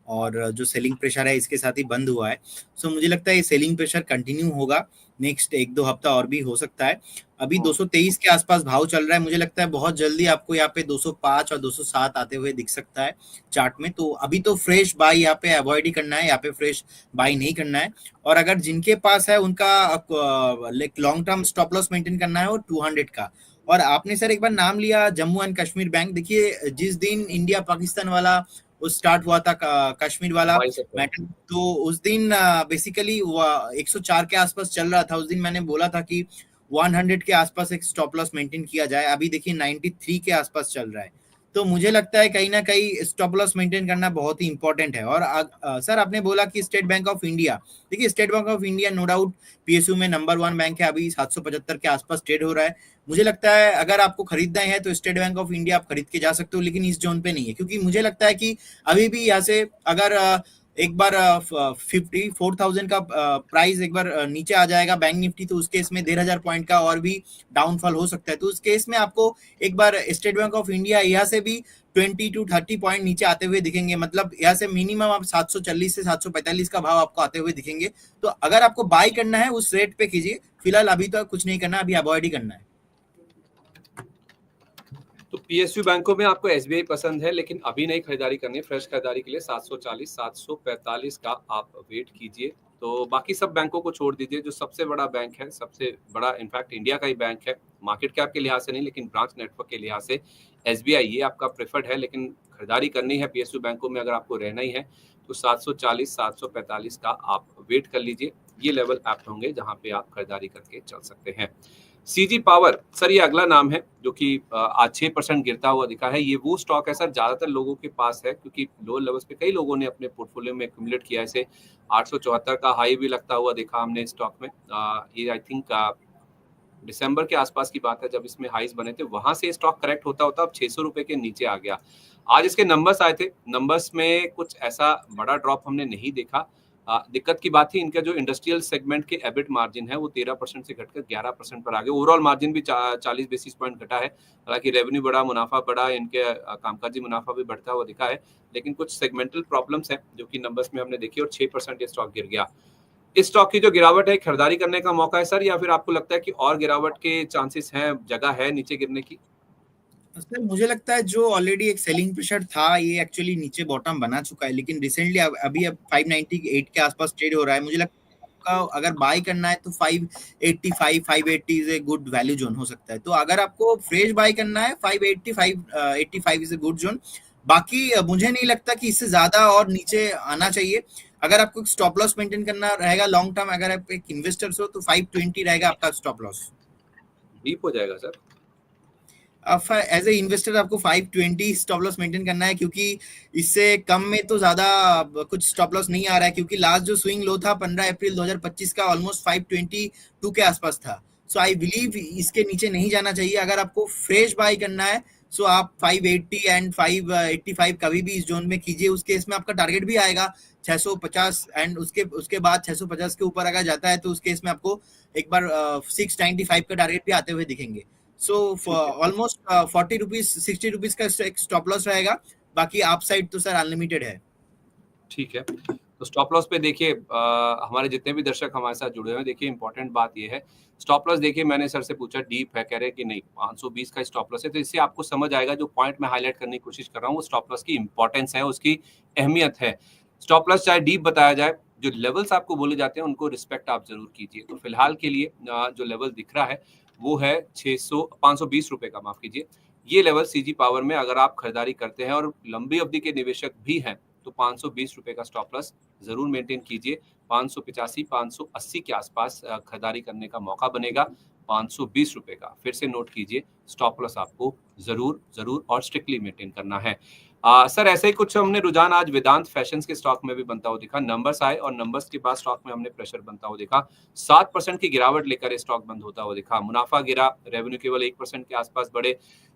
और जो सेलिंग प्रेशर है इसके साथ ही बंद हुआ है। सो मुझे लगता है ये सेलिंग प्रेशर कंटिन्यू होगा, नेक्स्ट 1-2 हफ्ता और भी हो सकता है। अभी 223 के आसपास भाव चल रहा है, मुझे लगता है बहुत जल्दी आपको यहाँ पे 205 और 207 आते हुए दिख सकता है चार्ट में। तो अभी तो फ्रेश बाई यहाँ पे अवॉइड ही करना है, यहाँ पे फ्रेश बाई नहीं करना है। और अगर जिनके पास है उनका long term stop loss maintain करना है वो 200 का। और आपने सर एक बार नाम लिया जम्मू एंड कश्मीर बैंक, देखिए जिस दिन इंडिया पाकिस्तान वाला वो स्टार्ट हुआ था, कश्मीर वाला मैटर, तो उस दिन बेसिकली 104 के आसपास चल रहा था। उस दिन मैंने बोला था कि 100 के आसपास एक स्टॉप लॉस मेंटेन किया जाए। अभी देखिए 93 के आसपास चल रहा है, तो मुझे लगता है कहीं ना कहीं स्टॉप लॉस मेंटेन करना बहुत ही इंपॉर्टेंट है। और सर आपने बोला कि स्टेट बैंक ऑफ इंडिया, देखिए State Bank of India no doubt PSU में नंबर 1 बैंक है, अभी 775 के आसपास ट्रेड हो रहा है। मुझे लगता है अगर आपको खरीदना है तो स्टेट बैंक ऑफ इंडिया आप खरीद के जा सकते हो, लेकिन इस जोन पे नहीं है, क्योंकि मुझे लगता है कि अभी भी यहाँ से अगर एक बार 54,000 का प्राइस एक बार नीचे आ जाएगा बैंक निफ्टी, तो उस केस में 1,500 पॉइंट का और भी डाउनफॉल हो सकता है। तो उस केस में आपको एक बार स्टेट बैंक ऑफ इंडिया यहाँ से भी 20 to 30 पॉइंट नीचे आते हुए दिखेंगे, मतलब यहाँ से मिनिमम आप 740 से 745 का भाव आपको आते हुए दिखेंगे। तो अगर आपको बाय करना है उस रेट पे कीजिए, फिलहाल अभी तो कुछ नहीं करना, अभी अवॉइड ही करना है। तो पीएसयू बैंकों में आपको एसबीआई पसंद है, लेकिन अभी नहीं खरीदारी करनी है। फ्रेश खरीदारी के लिए 740 745 का आप वेट कीजिए। तो बाकी सब बैंकों को छोड़ दीजिए। जो सबसे बड़ा बैंक है, सबसे बड़ा इनफैक्ट इंडिया का ही बैंक है, मार्केट कैप के लिहाज से नहीं लेकिन ब्रांच नेटवर्क के लिहाज से, एसबीआई ये आपका प्रेफर्ड है। लेकिन खरीदारी करनी है पीएसयू बैंकों में अगर आपको रहना ही है तो 740 745 का आप वेट कर लीजिए। ये लेवल ऐप्ट होंगे जहां पे आप खरीदारी करके चल सकते हैं। सीजी पावर सर ये अगला नाम है जो कि आज 6% गिरता हुआ दिखा है। ये वो स्टॉक है सर ज्यादातर लोगों के पास है, क्योंकि लोअर लेवल्स पे कई लोगों ने अपने पोर्टफोलियो में एक्यूमुलेट किया। इसे 874 का हाई भी लगता हुआ देखा हमने स्टॉक में। ये आई थिंक दिसंबर के आसपास की बात है जब इसमें हाईज बने थे, वहां से स्टॉक करेक्ट होता होता अब 600 रुपए के नीचे आ गया। आज इसके नंबर्स आए थे, नंबर्स में कुछ ऐसा बड़ा ड्रॉप हमने नहीं देखा। दिक्कत की बात थी इनका जो इंडस्ट्रियल सेगमेंट के एबिट मार्जिन है वो 13% से घटकर 11% पर आ गए। ओवरऑल मार्जिन भी 40 बेसिस पॉइंट घटा है। हालांकि रेवेन्यू बढ़ा, मुनाफा बढ़ा, इनके कामकाजी मुनाफा भी बढ़ता हुआ दिखा है, लेकिन कुछ सेगमेंटल प्रॉब्लम्स हैं जो कि नंबर्स में हमने देखी और 6% ये स्टॉक गिर गया। इस स्टॉक की जो गिरावट है खरीदारी करने का मौका है सर, या फिर आपको लगता है कि और गिरावट के चांसेस हैं, जगह है नीचे गिरने की? सर मुझे लगता है जो ऑलरेडी एक सेलिंग प्रेशर था ये एक्चुअली नीचे बॉटम बना चुका है, लेकिन रिसेंटली अभी अब 598 के आसपास ट्रेड हो रहा है। मुझे लगता है आपका अगर बाय करना है तो 585 580 is a good value zone हो सकता है। तो अगर आपको फ्रेश बाय करना है 585 इज ए गुड जोन। बाकी मुझे नहीं लगता कि इससे ज्यादा और नीचे आना चाहिए। अगर आपको स्टॉप लॉस मेंटेन करना रहेगा लॉन्ग टर्म, अगर आप एक इन्वेस्टर्स हो तो 520 रहेगा आपका स्टॉप लॉस। डीप हो जाएगा सर? एज ए इन्वेस्टर आपको 520 स्टॉप लॉस मेंटेन करना है, क्योंकि इससे कम में तो ज्यादा कुछ स्टॉप लॉस नहीं आ रहा है, क्योंकि लास्ट जो स्विंग लो था 15 अप्रैल 2025 का ऑलमोस्ट 522 के आसपास था। सो आई बिलीव इसके नीचे नहीं जाना चाहिए। अगर आपको फ्रेश बाय करना है सो आप 580 एंड 585 कभी भी इस जोन में कीजिए। उस केस में आपका टारगेट भी आएगा 650 एंड उसके बाद 650 के ऊपर अगर जाता है तो उस केस में आपको एक बार 695 का टारगेट भी आते हुए दिखेंगे। सो ठीक है। ऑलमोस्ट 40 रुपीज 60 रुपीज का एक स्टॉप लॉस रहेगा, बाकी आप साइड तो सर अनलिमिटेड है। ठीक है, तो स्टॉप लॉस पे देखिए हमारे जितने भी दर्शक हमारे साथ जुड़े हुए हैं, देखिए इंपॉर्टेंट बात ये है, स्टॉप लॉस देखिए मैंने सर से पूछा डीप है, कह रहे हैं कि नहीं 520 का स्टॉप लॉस है, तो इससे आपको समझ आएगा जो पॉइंट मैं हाईलाइट करने की कोशिश कर रहा हूँ वो स्टॉप लॉस की इंपॉर्टेंस है, उसकी अहमियत है। स्टॉप लॉस चाहे डीप बताया जाए, जो लेवल्स आपको बोले जाते हैं उनको रिस्पेक्ट आप जरूर कीजिए। तो फिलहाल के लिए जो लेवल दिख रहा है वो है 520 रुपए का, माफ कीजिए। ये लेवल सीजी पावर में अगर आप खरीदारी करते हैं और लंबी अवधि के निवेशक भी हैं तो 520 रुपए का स्टॉप लॉस जरूर मेंटेन कीजिए। 585 580 के आसपास खरीदारी करने का मौका बनेगा। 520 रुपए का फिर से नोट कीजिए, स्टॉप लॉस आपको जरूर जरूर और स्ट्रिक्टली मेंटेन करना है। सर ऐसे ही कुछ हमने रुझान आज वेदांत फैशंस के स्टॉक में भी बनता हुआ दिखा, नंबर्स आए और नंबर्स के बाद स्टॉक में हमने प्रेशर बनता हुआ देखा। 7% की गिरावट लेकर स्टॉक बंद होता हुआ दिखा, मुनाफा गिरा, रेवेन्यू केवल 1% के आसपास बढ़े,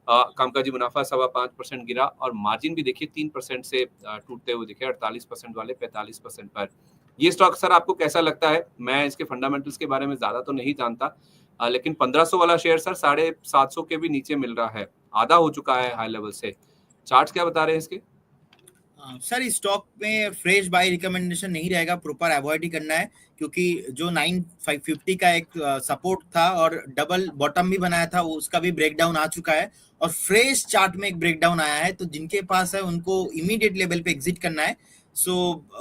कामकाजी मुनाफा 5.25% गिरा और मार्जिन भी देखिए 3% से टूटते हुए दिखे, 48% वाले 45% पर। ये स्टॉक सर आपको कैसा लगता है? मैं इसके फंडामेंटल्स के बारे में ज्यादा तो नहीं जानता, लेकिन 1500 वाला शेयर सर 750 के भी नीचे मिल रहा है, आधा हो चुका है हाई लेवल से। चार्ट्स क्या बता रहे हैं इसके? सर इस स्टॉक में फ्रेश बाय रिकमेंडेशन नहीं रहेगा, प्रॉपर अवॉइड ही करना है, क्योंकि जो 950 का एक सपोर्ट था और डबल बॉटम भी बनाया था वो उसका भी ब्रेकडाउन आ चुका है और फ्रेश चार्ट में एक ब्रेकडाउन आया है, तो जिनके पास है उनको इमीडिएट लेवल पे एग्जिट करना है। सो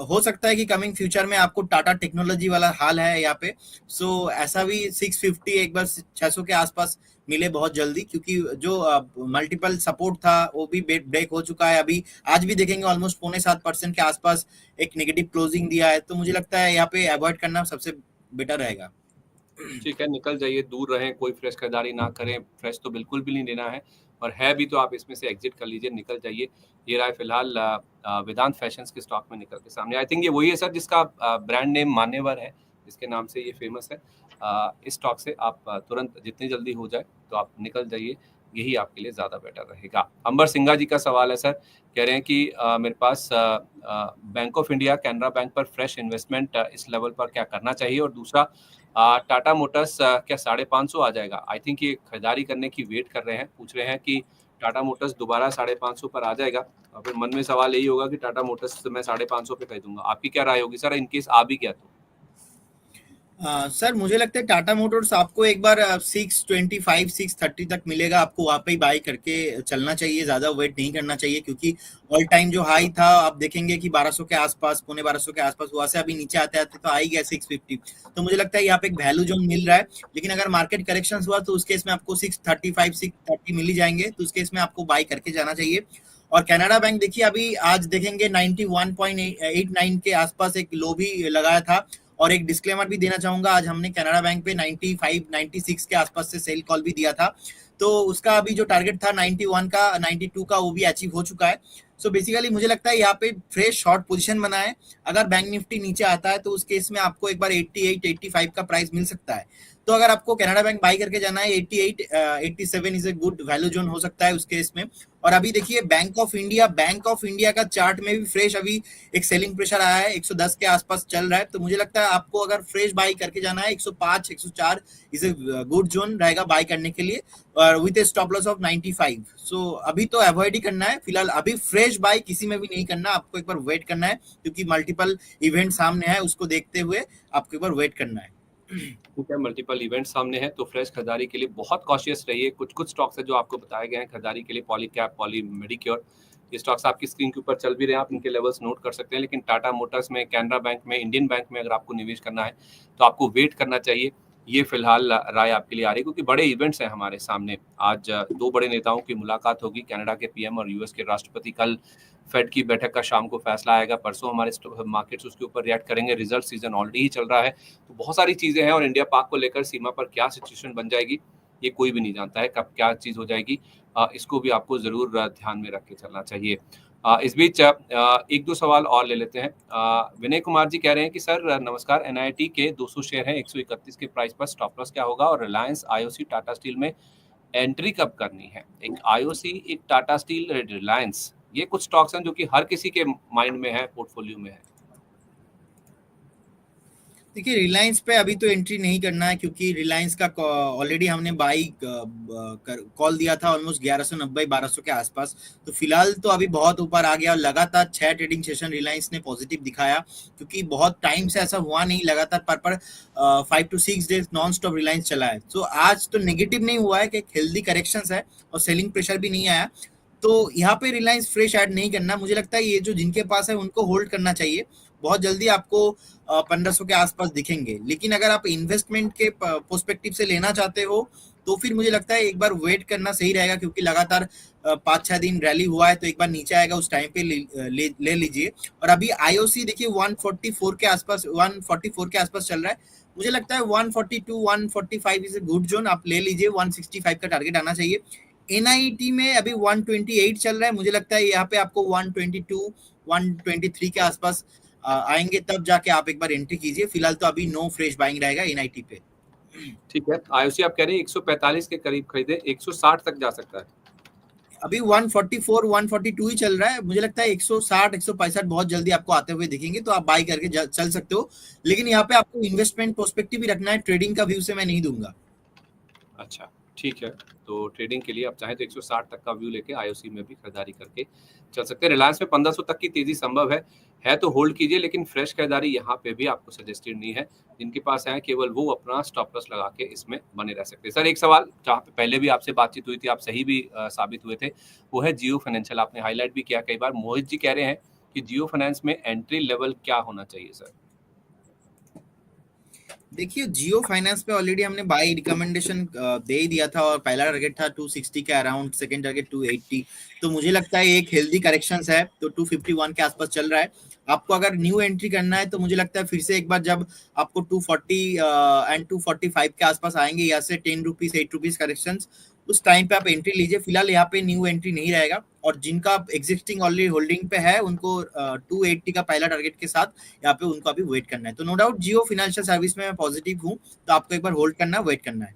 हो सकता है कि कमिंग फ्यूचर में आपको टाटा टेक्नोलॉजी वाला हाल है यहाँ पे, सो ऐसा भी 650 एक बार 600 के आसपास मिले बहुत जल्दी, क्योंकि जो मल्टीपल सपोर्ट था वो भी ब्रेक हो चुका है। अभी आज भी देखेंगे ऑलमोस्ट 6.25% के आसपास एक नेगेटिव क्लोजिंग दिया है, तो मुझे लगता है यहाँ पे अवॉइड करना सबसे बेटर रहेगा। ठीक है, निकल जाइए, दूर रहें, कोई फ्रेश खरीदारी ना करें, फ्रेश तो बिल्कुल भी नहीं लेना है और है भी तो आप इसमें से एग्जिट कर लीजिए, निकल जाइए। ये रहा है फिलहाल वेदांत फैशंस के स्टॉक में निकल के सामने। आई थिंक ये वही है सर जिसका ब्रांड नेम मान्यवर है, जिसके नाम से ये फेमस है। इस स्टॉक से आप तुरंत जितनी जल्दी हो जाए तो आप निकल जाइए, यही आपके लिए ज़्यादा बेटर रहेगा। अंबर सिंघा जी का सवाल है सर, कह रहे हैं कि मेरे पास Bank of India, Canara Bank पर फ्रेश इन्वेस्टमेंट इस लेवल पर क्या करना चाहिए, और दूसरा टाटा मोटर्स क्या 550 आ जाएगा? आई थिंक ये खरीदारी करने की वेट कर रहे हैं, पूछ रहे हैं कि टाटा मोटर्स दोबारा 550 पर आ जाएगा, और फिर मन में सवाल यही होगा कि टाटा मोटर्स मैं 550 पे खरीदूंगा। आपकी क्या राय होगी सर इनकेस आ भी गया तो? सर मुझे लगता है टाटा मोटर्स आपको एक बार 625 630 तक मिलेगा, आपको वहाँ पे ही बाई करके चलना चाहिए, ज्यादा वेट नहीं करना चाहिए, क्योंकि ऑल टाइम जो हाई था आप देखेंगे कि 1200 के आसपास, 1250 के आसपास, वहां से अभी नीचे आते आते तो आ ही गया 650। तो मुझे लगता है यहाँ पे एक वैल्यू जोन मिल रहा है, लेकिन अगर मार्केट करेक्शन हुआ तो उस केस में आपको 635 630 मिल ही जाएंगे, तो उस केस में आपको बाई करके जाना चाहिए। और कनाडा बैंक देखिए अभी आज देखेंगे 91.89 के आसपास एक लो भी लगाया था, और एक डिस्क्लेमर भी देना चाहूंगा, आज हमने कनाडा बैंक पे 95 96 के आसपास से सेल कॉल भी दिया था, तो उसका अभी जो टारगेट था 91 का 92 का वो भी अचीव हो चुका है। सो बेसिकली मुझे लगता है यहाँ पे फ्रेश शॉर्ट पोजीशन बनाए, अगर बैंक निफ्टी नीचे आता है तो उस केस में आपको एक बार 88 85 का प्राइस मिल सकता है। तो अगर आपको कनाडा बैंक बाई करके जाना है 88 87 is a good value zone हो सकता है उस केस में। और अभी देखिए बैंक ऑफ इंडिया का चार्ट में भी फ्रेश अभी एक सेलिंग प्रेशर आया है, 110 के आसपास चल रहा है, तो मुझे लगता है आपको अगर फ्रेश बाई करके जाना है 105 104 इज ए गुड जोन रहेगा बाई करने के लिए, और with A stop loss of 95। सो अभी तो अवॉइड ही करना है फिलहाल, अभी फ्रेश बाई किसी में भी नहीं करना, आपको एक बार वेट करना है, क्योंकि मल्टीपल इवेंट सामने है, उसको देखते हुए आपको एक बार वेट करना है। ठीक है, मल्टीपल इवेंट सामने है तो फ्रेश खरीदारी के लिए बहुत कॉशियस रहिए। कुछ स्टॉक्स है जो आपको बताए गए हैं खरीदारी के लिए, पॉली कैप, पॉली मेडिक्योर, ये स्टॉक्स आपकी स्क्रीन के ऊपर चल भी रहे हैं, आप इनके लेवल्स नोट कर सकते हैं। लेकिन टाटा मोटर्स में, कैनरा बैंक में, इंडियन बैंक में अगर आपको निवेश करना है तो आपको वेट करना चाहिए। ये फिलहाल राय आपके लिए आ रही है, क्योंकि बड़े इवेंट्स हैं हमारे सामने। आज दो बड़े नेताओं की मुलाकात होगी, कनाडा के पीएम और यूएस के राष्ट्रपति। कल फेड की बैठक का शाम को फैसला आएगा, परसों हमारे मार्केट्स उसके ऊपर रिएक्ट करेंगे, रिजल्ट सीजन ऑलरेडी ही चल रहा है, तो बहुत सारी चीजें हैं। और इंडिया पाक को लेकर सीमा पर क्या सिचुएशन बन जाएगी ये कोई भी नहीं जानता है, कब क्या चीज हो जाएगी, इसको भी आपको जरूर ध्यान में रख के चलना चाहिए। इस बीच एक दो सवाल और ले लेते हैं। विनय कुमार जी कह रहे हैं कि सर नमस्कार, एनआईटी के 200 शेयर हैं 131 के प्राइस पर, स्टॉप लॉस क्या होगा, और रिलायंस, आईओसी, टाटा स्टील में एंट्री कब करनी है? एक आईओसी, एक टाटा स्टील, रिलायंस, ये कुछ स्टॉक्स हैं जो कि हर किसी के माइंड में है, पोर्टफोलियो में है। देखिए रिलायंस पे अभी तो एंट्री नहीं करना है, क्योंकि रिलायंस का ऑलरेडी हमने बाई कॉल दिया था ऑलमोस्ट 1190 1200 के आसपास। तो फिलहाल तो अभी बहुत ऊपर आ गया और लगातार 6 ट्रेडिंग सेशन रिलायंस ने पॉजिटिव दिखाया, क्योंकि बहुत टाइम से ऐसा हुआ नहीं, लगातार पर 5 to 6 days non stop Reliance चला है। तो आज तो नेगेटिव नहीं हुआ है, कि हेल्दी करेक्शंस है और सेलिंग प्रेशर भी नहीं आया। तो यहाँ पे रिलायंस फ्रेश ऐड नहीं करना, मुझे लगता है ये जो जिनके पास है उनको होल्ड करना चाहिए। बहुत जल्दी आपको 1500 के आसपास दिखेंगे, लेकिन अगर आप इन्वेस्टमेंट के पर्सपेक्टिव से लेना चाहते हो तो फिर मुझे लगता है एक बार वेट करना सही रहेगा, क्योंकि लगातार 5-6 दिन रैली हुआ है, तो एक बार नीचे आएगा उस टाइम पे ले लीजिए। और अभी आईओसी देखिए 144 के आसपास 144 के आसपास चल रहा है। मुझे लगता है 142 145 इज ए गुड जोन, आप ले लीजिए। 165 का टारगेट आना चाहिए। एनआईटी में अभी 128 चल रहा है, मुझे लगता है यहाँ पे आपको 122 123 के आसपास आएंगे, तब जाके आप एक बार एंट्री कीजिए। फिलहाल तो अभी नो फ्रेश बाइंग रहेगा एनआईटी पे। ठीक है, आईओसी आप कह रहे हैं 145 के करीब खरीदे, 160 तक जा सकता है। अभी 144 142 ही चल रहा है, मुझे लगता है 160 165 बहुत जल्दी आपको आते हुए दिखेंगे, तो आप बाई करके चल सकते हो। लेकिन यहाँ पे आपको इन्वेस्टमेंट पर्सपेक्टिव भी रखना है, ट्रेडिंग का व्यू से मैं नहीं दूंगा। अच्छा, ठीक है, तो ट्रेडिंग के लिए आप चाहें तो 160 तक का व्यू लेके आईओसी में भी खरीदारी करके चल सकते हैं। रिलायंस में 1500 तक की तेजी संभव है तो होल्ड कीजिए, लेकिन फ्रेश खरीदारी यहाँ पे भी आपको सजेस्टेड नहीं है। जिनके पास है केवल वो अपना स्टॉप लॉस लगा के इसमें बने रह सकते हैं। सर एक सवाल जहाँ पे पहले भी आपसे बातचीत हुई थी, आप सही भी साबित हुए थे, वो है जियो फाइनेंशियल। आपने हाईलाइट भी किया कई बार। मोहित जी कह रहे हैं कि जियो फाइनेंस में एंट्री लेवल क्या होना चाहिए सर? देखिए जियो फाइनेंस पे ऑलरेडी हमने बाई रिकमेंडेशन दे ही दिया था, और पहला टारगेट था 260 के अराउंड, सेकंड टारगेट 280। तो मुझे लगता है एक हेल्दी करेक्शंस है, तो 251 के आसपास चल रहा है। आपको अगर न्यू एंट्री करना है तो मुझे लगता है फिर से एक बार जब आपको 240 एंड 245 के आसपास आएंगे, या से 10 रुपीज 8 रुपीज करेक्शंस, उस टाइम पे आप एंट्री लीजिए। फिलहाल यहाँ पे न्यू एंट्री नहीं रहेगा, और जिनका एग्जिस्टिंग ऑलरेडी होल्डिंग पे है उनको 280 का पहला टारगेट के साथ यहाँ पे उनको अभी वेट करना है। तो नो डाउट जियो फाइनेंशियल सर्विस में मैं पॉजिटिव हूँ, तो आपको एक बार होल्ड करना है, वेट करना है।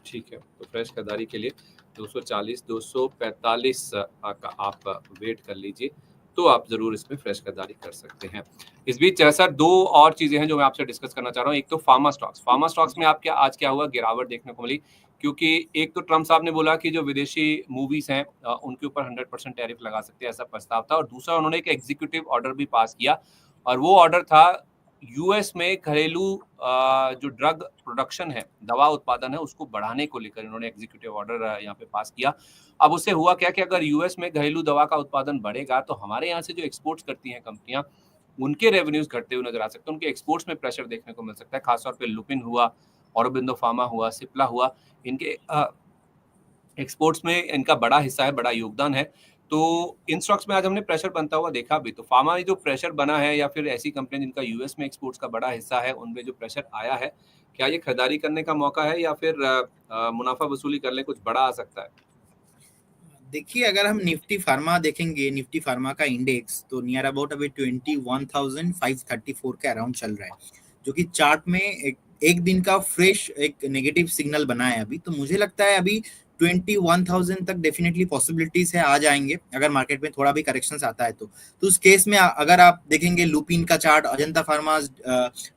ठीक है, तो फ्रेश खरीदारी के लिए 240 245 का आप वेट कर लीजिए, तो आप जरूर इसमें फ्रेश खरीदारी कर सकते हैं। इस बीच सर दो और चीजें हैं जो मैं आपसे डिस्कस करना चाह रहा हूँ। एक तो फार्मा स्टॉक्स में आप आज क्या हुआ, गिरावट देखने को मिली, क्योंकि एक तो ट्रम्प साहब ने बोला कि जो विदेशी मूवीज हैं उनके ऊपर 100% टैरिफ लगा सकते हैं, ऐसा प्रस्ताव था। और दूसरा उन्होंने एक एग्जीक्यूटिव ऑर्डर भी पास किया, और वो ऑर्डर था यूएस में घरेलू जो ड्रग प्रोडक्शन है, दवा उत्पादन है, उसको बढ़ाने को लेकर इन्होंने एग्जीक्यूटिव ऑर्डर यहाँ पे पास किया। अब उससे हुआ क्या कि अगर यूएस में घरेलू दवा का उत्पादन बढ़ेगा तो हमारे यहाँ से जो एक्सपोर्ट्स करती हैं कंपनियां, उनके रेवेन्यूज घटते हुए नजर आ सकते हैं, उनके एक्सपोर्ट्स में प्रेशर देखने को मिल सकता है। खासतौर पर लुपिन हुआ, ऑरोबिंदो फार्मा हुआ, सिप्ला हुआ, इनके एक्सपोर्ट्स में इनका बड़ा हिस्सा है, बड़ा योगदान है। तो इन स्टॉक्स में आज हमने प्रेशर बनता हुआ देखा भी। तो फार्मा में जो प्रेशर बना है, या फिर ऐसी कंपनी जिनका यूएस में एक्सपोर्ट्स का बड़ा हिस्सा है, उनमें जो प्रेशर आया है, क्या ये खरीदारी करने का मौका है, या फिर मुनाफा वसूली कर ले, कुछ बड़ा आ सकता है? देखिए अगर हम निफ्टी फार्मा देखेंगे, निफ्टी फार्मा का इंडेक्स तो नियर अबाउट अभी 21,534 के अराउंड चल रहा है, जो कि चार्ट में एक दिन का फ्रेश एक नेगेटिव सिग्नल बना है अभी। तो मुझे लगता है अभी 21,000 तक डेफिनेटली पॉसिबिलिटीज है, आ जाएंगे अगर मार्केट में थोड़ा भी करेक्शंस आता है तो। तो उस केस में अगर आप देखेंगे लुपिन का chart, Ajanta Pharma,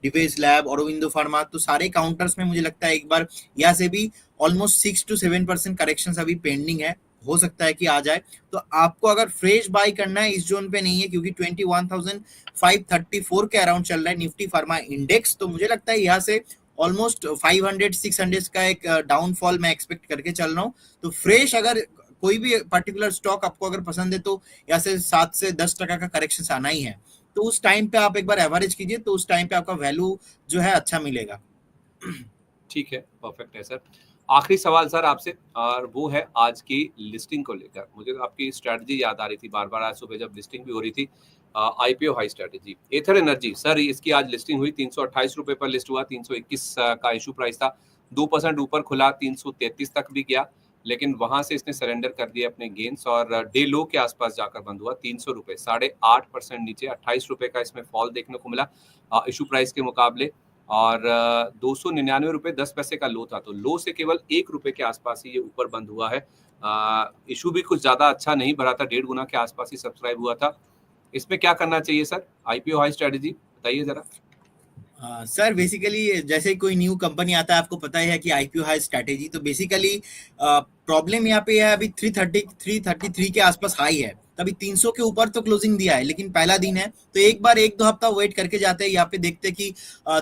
Divi's Lab, Aurobindo Pharma, तो सारे काउंटर्स में मुझे लगता है एक बार यहाँ से भी ऑलमोस्ट 6 to 7% करेक्शंस अभी पेंडिंग है, हो सकता है कि आ जाए। तो आपको अगर फ्रेश बाय करना है इस जोन पे नहीं है, क्योंकि 21,534 के अराउंड चल रहा है निफ्टी फार्मा इंडेक्स। तो मुझे लगता है यहाँ से ऑलमोस्ट 500-600 का एक डाउनफॉल मैं एक्सपेक्ट करके चल रहा हूँ। तो फ्रेश अगर कोई भी पर्टिकुलर स्टॉक आपको अगर पसंद है तो यहाँ से 7 से 10% का करेक्शन आना ही है। तो उस टाइम पे आप एक बार एवरेज कीजिए, तो उस टाइम पे आपका वैल्यू जो है अच्छा मिलेगा। ठीक है, परफेक्ट है सर। आखिरी सवाल सर आपसे, और वो है आज की लिस्टिंग को लेकर। मुझे आपकी स्ट्रैटेजी याद आ रही थी बार बार, आज सुबह जब लिस्टिंग भी हो रही थी, आईपीओ हाई स्ट्रैटेजी। एथर एनर्जी सर, इसकी आज लिस्टिंग हुई, 328 रुपए पर लिस्ट हुआ, 321 का इशू प्राइस था, 2% ऊपर खुला, 333 तक भी गया, लेकिन वहां से इसने सरेंडर कर दिया अपने गेन्स, और डे लो के आसपास जाकर बंद हुआ 300 रुपए, 8.5% नीचे, 28 रुपए का इसमें फॉल देखने को मिला इशू प्राइस के मुकाबले। और 299 रुपए 10 पैसे का लो था, तो लो से केवल 1 रुपए के आसपास ही ये ऊपर बंद हुआ है। इशू भी कुछ ज्यादा अच्छा नहीं भरा था, 1.5 गुना के आसपास ही सब्सक्राइब हुआ था। इसमें क्या करना चाहिए सर, आईपीओ हाई स्ट्रेटेजी बताइए जरा। सर बेसिकली जैसे कोई न्यू कंपनी आता है, आपको पता ही है कि आईपीओ है स्ट्रैटेजी, तो बेसिकली प्रॉब्लम यहाँ पे है, अभी 333 के आसपास हाई है, तभी 300 के ऊपर तो क्लोजिंग दिया है, लेकिन पहला दिन है तो एक बार 1-2 हफ्ता वेट करके जाते हैं, यहाँ पे देखते हैं कि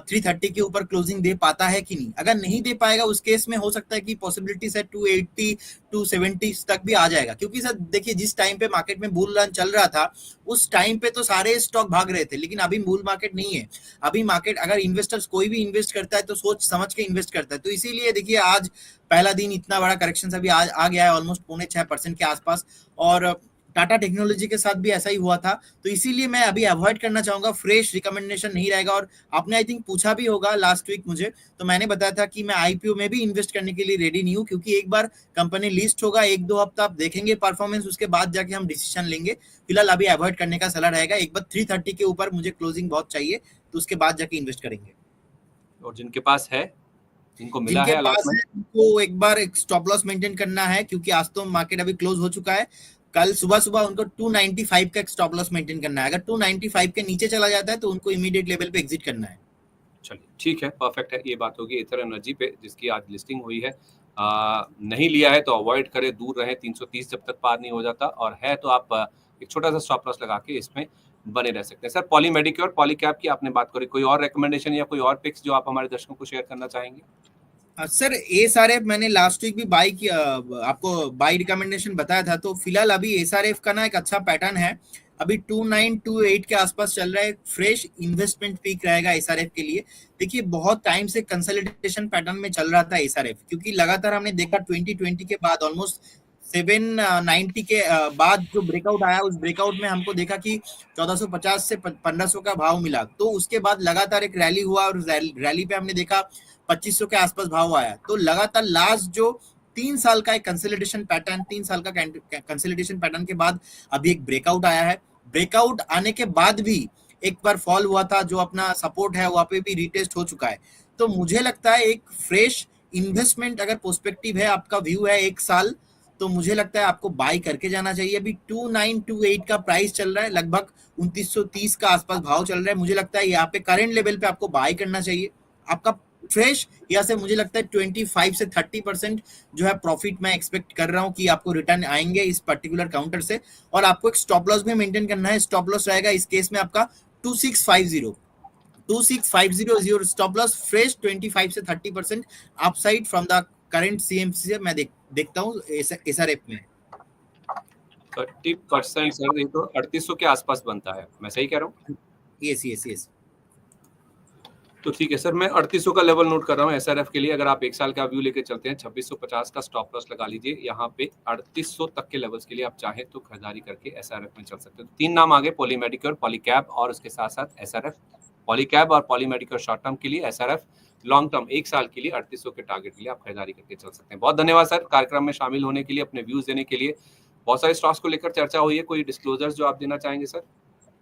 330 के ऊपर क्लोजिंग दे पाता है कि नहीं। अगर नहीं दे पाएगा उस केस में हो सकता है कि पॉसिबिलिटी है 280 270 तक भी आ जाएगा, क्योंकि सर देखिए जिस टाइम पे मार्केट में बुल रन चल रहा था उस टाइम पे तो सारे स्टॉक भाग रहे थे, लेकिन अभी बुल मार्केट नहीं है। अभी मार्केट, अगर इन्वेस्टर्स कोई भी इन्वेस्ट करता है तो सोच समझ के इन्वेस्ट करता है, तो इसीलिए देखिए आज पहला दिन इतना बड़ा करेक्शन अभी आज आ गया है, ऑलमोस्ट 5.5% के आसपास। और टाटा टेक्नोलॉजी के साथ भी ऐसा ही हुआ था, तो इसीलिए मैं अभी अवॉइड करना चाहूंगा, फ्रेश रिकमेंडेशन नहीं रहेगा। और आपने आई थिंक पूछा भी होगा लास्ट वीक मुझे, तो मैंने बताया था कि मैं आईपीओ में भी इन्वेस्ट करने के लिए रेडी नहीं हूँ, क्योंकि एक बार कंपनी लिस्ट होगा, 1-2 हफ्ता आप देखेंगे परफॉर्मेंस, उसके बाद जाके हम डिसीजन लेंगे। फिलहाल अभी अवॉइड करने का सलाह रहेगा, एक बार 330 के ऊपर मुझे क्लोजिंग बहुत चाहिए, तो उसके बाद जाके इन्वेस्ट करेंगे। और जिनके पास है, जिनको मिला जिनके है पास है अलॉटमेंट, उनको एक बार एक स्टॉप लॉस मेंटेन करना है, क्योंकि आज तो मार्केट अभी क्लोज हो चुका है। कल सुबह सुबह उनको 295 का एक स्टॉप लॉस मेंटेन करना है, अगर 295 के नीचे चला जाता है तो उनको इमीडिएट लेवल पे एग्जिट करना है। चलिए ठीक है, परफेक्ट है। ये बात होगी ईथर एनर्जी पे, जिसकी आज लिस्टिंग हुई है। नहीं लिया है तो अवॉइड करें, दूर रहें 330 जब तक पार नहीं हो जाता, और है तो आप एक छोटा सा स्टॉप लॉस लगा के इसमें बने रह सकते हैं। सर पॉली मेडिक्योर, पॉली कैप की आपने बात करी, कोई और रिकमेंडेशन या कोई और पिक्स जो आप हमारे दर्शकों को शेयर करना चाहेंगे? सर एसआरएफ मैंने लास्ट वीक भी बाई किया, आपको बाई रिकमेंडेशन बताया था, तो फिलहाल अभी एसआरएफ का ना एक अच्छा पैटर्न है, अभी 2928 के आसपास चल रहा है, फ्रेश इन्वेस्टमेंट पीक रहेगा एसआरएफ के लिए। देखिए बहुत टाइम से कंसोलिडेशन पैटर्न में चल रहा था एसआरएफ, क्योंकि लगातार हमने देखा 2020 के बाद ऑलमोस्ट 790 के बाद जो ब्रेकआउट आया, उस ब्रेकआउट में हमको देखा कि 1450 से 1500 का भाव मिला, तो उसके बाद लगातार एक रैली हुआ, और रैली पे हमने देखा 2500 के आसपास भाव आया। तो लगातार लास्ट जो 3 साल का एक कंसोलिडेशन पैटर्न, 3 साल का कंसोलिडेशन पैटर्न के बाद अभी एक ब्रेकआउट आया है। ब्रेकआउट आने के बाद भी एक बार फॉल हुआ था, जो अपना सपोर्ट है वहां पे भी रिटेस्ट हो चुका है। तो मुझे लगता है एक फ्रेश इन्वेस्टमेंट अगर पर्सपेक्टिव है, आपका व्यू है 1 साल, तो मुझे लगता है आपको बाय करके जाना चाहिए। अभी 2928 का प्राइस चल रहा है, लगभग 2930 का आसपास भाव चल रहा है। मुझे लगता है यहाँ पे करंट लेवल पे आपको बाय करना चाहिए। आपका फ्रेश यहाँ से मुझे लगता है 25 से 30% जो है प्रॉफिट मैं एक्सपेक्ट कर रहा हूँ कि आपको रिटर्न आएंगे इस पर्टिकुलर काउंटर से। और आपको एक स्टॉप लॉस भी मेंटेन करना है, स्टॉप लॉस रहेगा इस केस में आपका 2650 स्टॉप लॉस, फ्रेश 25 से 30% upside from the current CMC से मैं देखता हूँ एसआरएफ में। 30% सर, ये तो 3800 के आसपास बनता है, मैं सही कह रहा हूँ? यस। तो ठीक है सर, मैं 3800 का लेवल नोट कर रहा हूँ एसआरएफ के लिए। अगर आप 1 साल का व्यू लेके चलते हैं, 2650 का स्टॉप लॉस लगा लीजिए। यहाँ पे 3800 तक के लेवल्स के लिए आप चाहें तो खरीदारी करके एसआरएफ में चल सकते हैं। 3 नाम आगे, पॉली मेडिक्योर, पॉली कैप और उसके साथ साथ एसआरएफ। पॉली कैप और पॉली मेडिक्योर शॉर्ट टर्म के लिए, एसआरएफ लॉन्ग टर्म 1 साल के लिए 3800 के टारगेट के लिए आप खरीदारी करके चल सकते हैं। बहुत धन्यवाद सर कार्यक्रम में शामिल होने के लिए, अपने व्यूज देने के लिए। बहुत सारे स्टॉक्स को लेकर चर्चा हुई है, कोई डिस्क्लोजर्स जो आप देना चाहेंगे सर?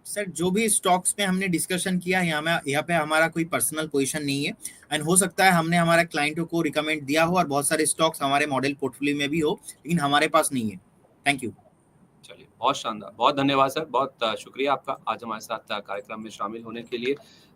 सर जो भी स्टॉक्स में हमने डिस्कशन किया यहाँ पे हमारा कोई पर्सनल पोजीशन नहीं है, एंड हो सकता है हमने हमारे क्लाइंटों को रिकमेंड दिया हो और बहुत सारे स्टॉक्स हमारे मॉडल पोर्टफोलियो में भी हो, लेकिन हमारे पास नहीं है। Thank you. चलिए बहुत शानदार, बहुत धन्यवाद सर, बहुत शुक्रिया आपका आज हमारे साथ कार्यक्रम में शामिल होने के लिए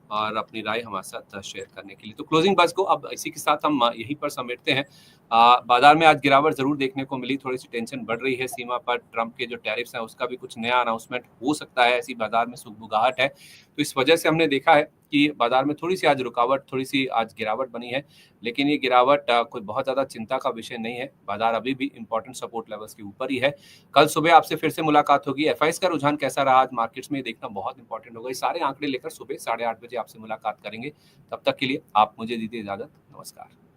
और अपनी राय हमारे साथ शेयर करने के लिए। तो क्लोजिंग बस को अब इसी के साथ हम यहीं पर समेटते हैं। बाजार में आज गिरावट जरूर देखने को मिली, थोड़ी सी टेंशन बढ़ रही है सीमा पर, ट्रंप के जो टैरिफ्स हैं उसका भी कुछ नया अनाउंसमेंट हो सकता है, ऐसी बाजार में सुगबुगाहट है। तो इस वजह से हमने देखा है कि बाजार में थोड़ी सी आज रुकावट, थोड़ी सी आज गिरावट बनी है, लेकिन ये गिरावट कोई बहुत ज़्यादा चिंता का विषय नहीं है। बाजार अभी भी इंपॉर्टेंट सपोर्ट लेवल्स के ऊपर ही है। कल सुबह आपसे फिर से मुलाकात होगी। एफआईएस का रुझान कैसा रहा आज मार्केट्स में देखना बहुत इंपॉर्टेंट होगा। ये सारे आंकड़े लेकर सुबह 8:30 बजे आपसे मुलाकात करेंगे। तब तक के लिए आप मुझे दीजिए इजाजत। नमस्कार।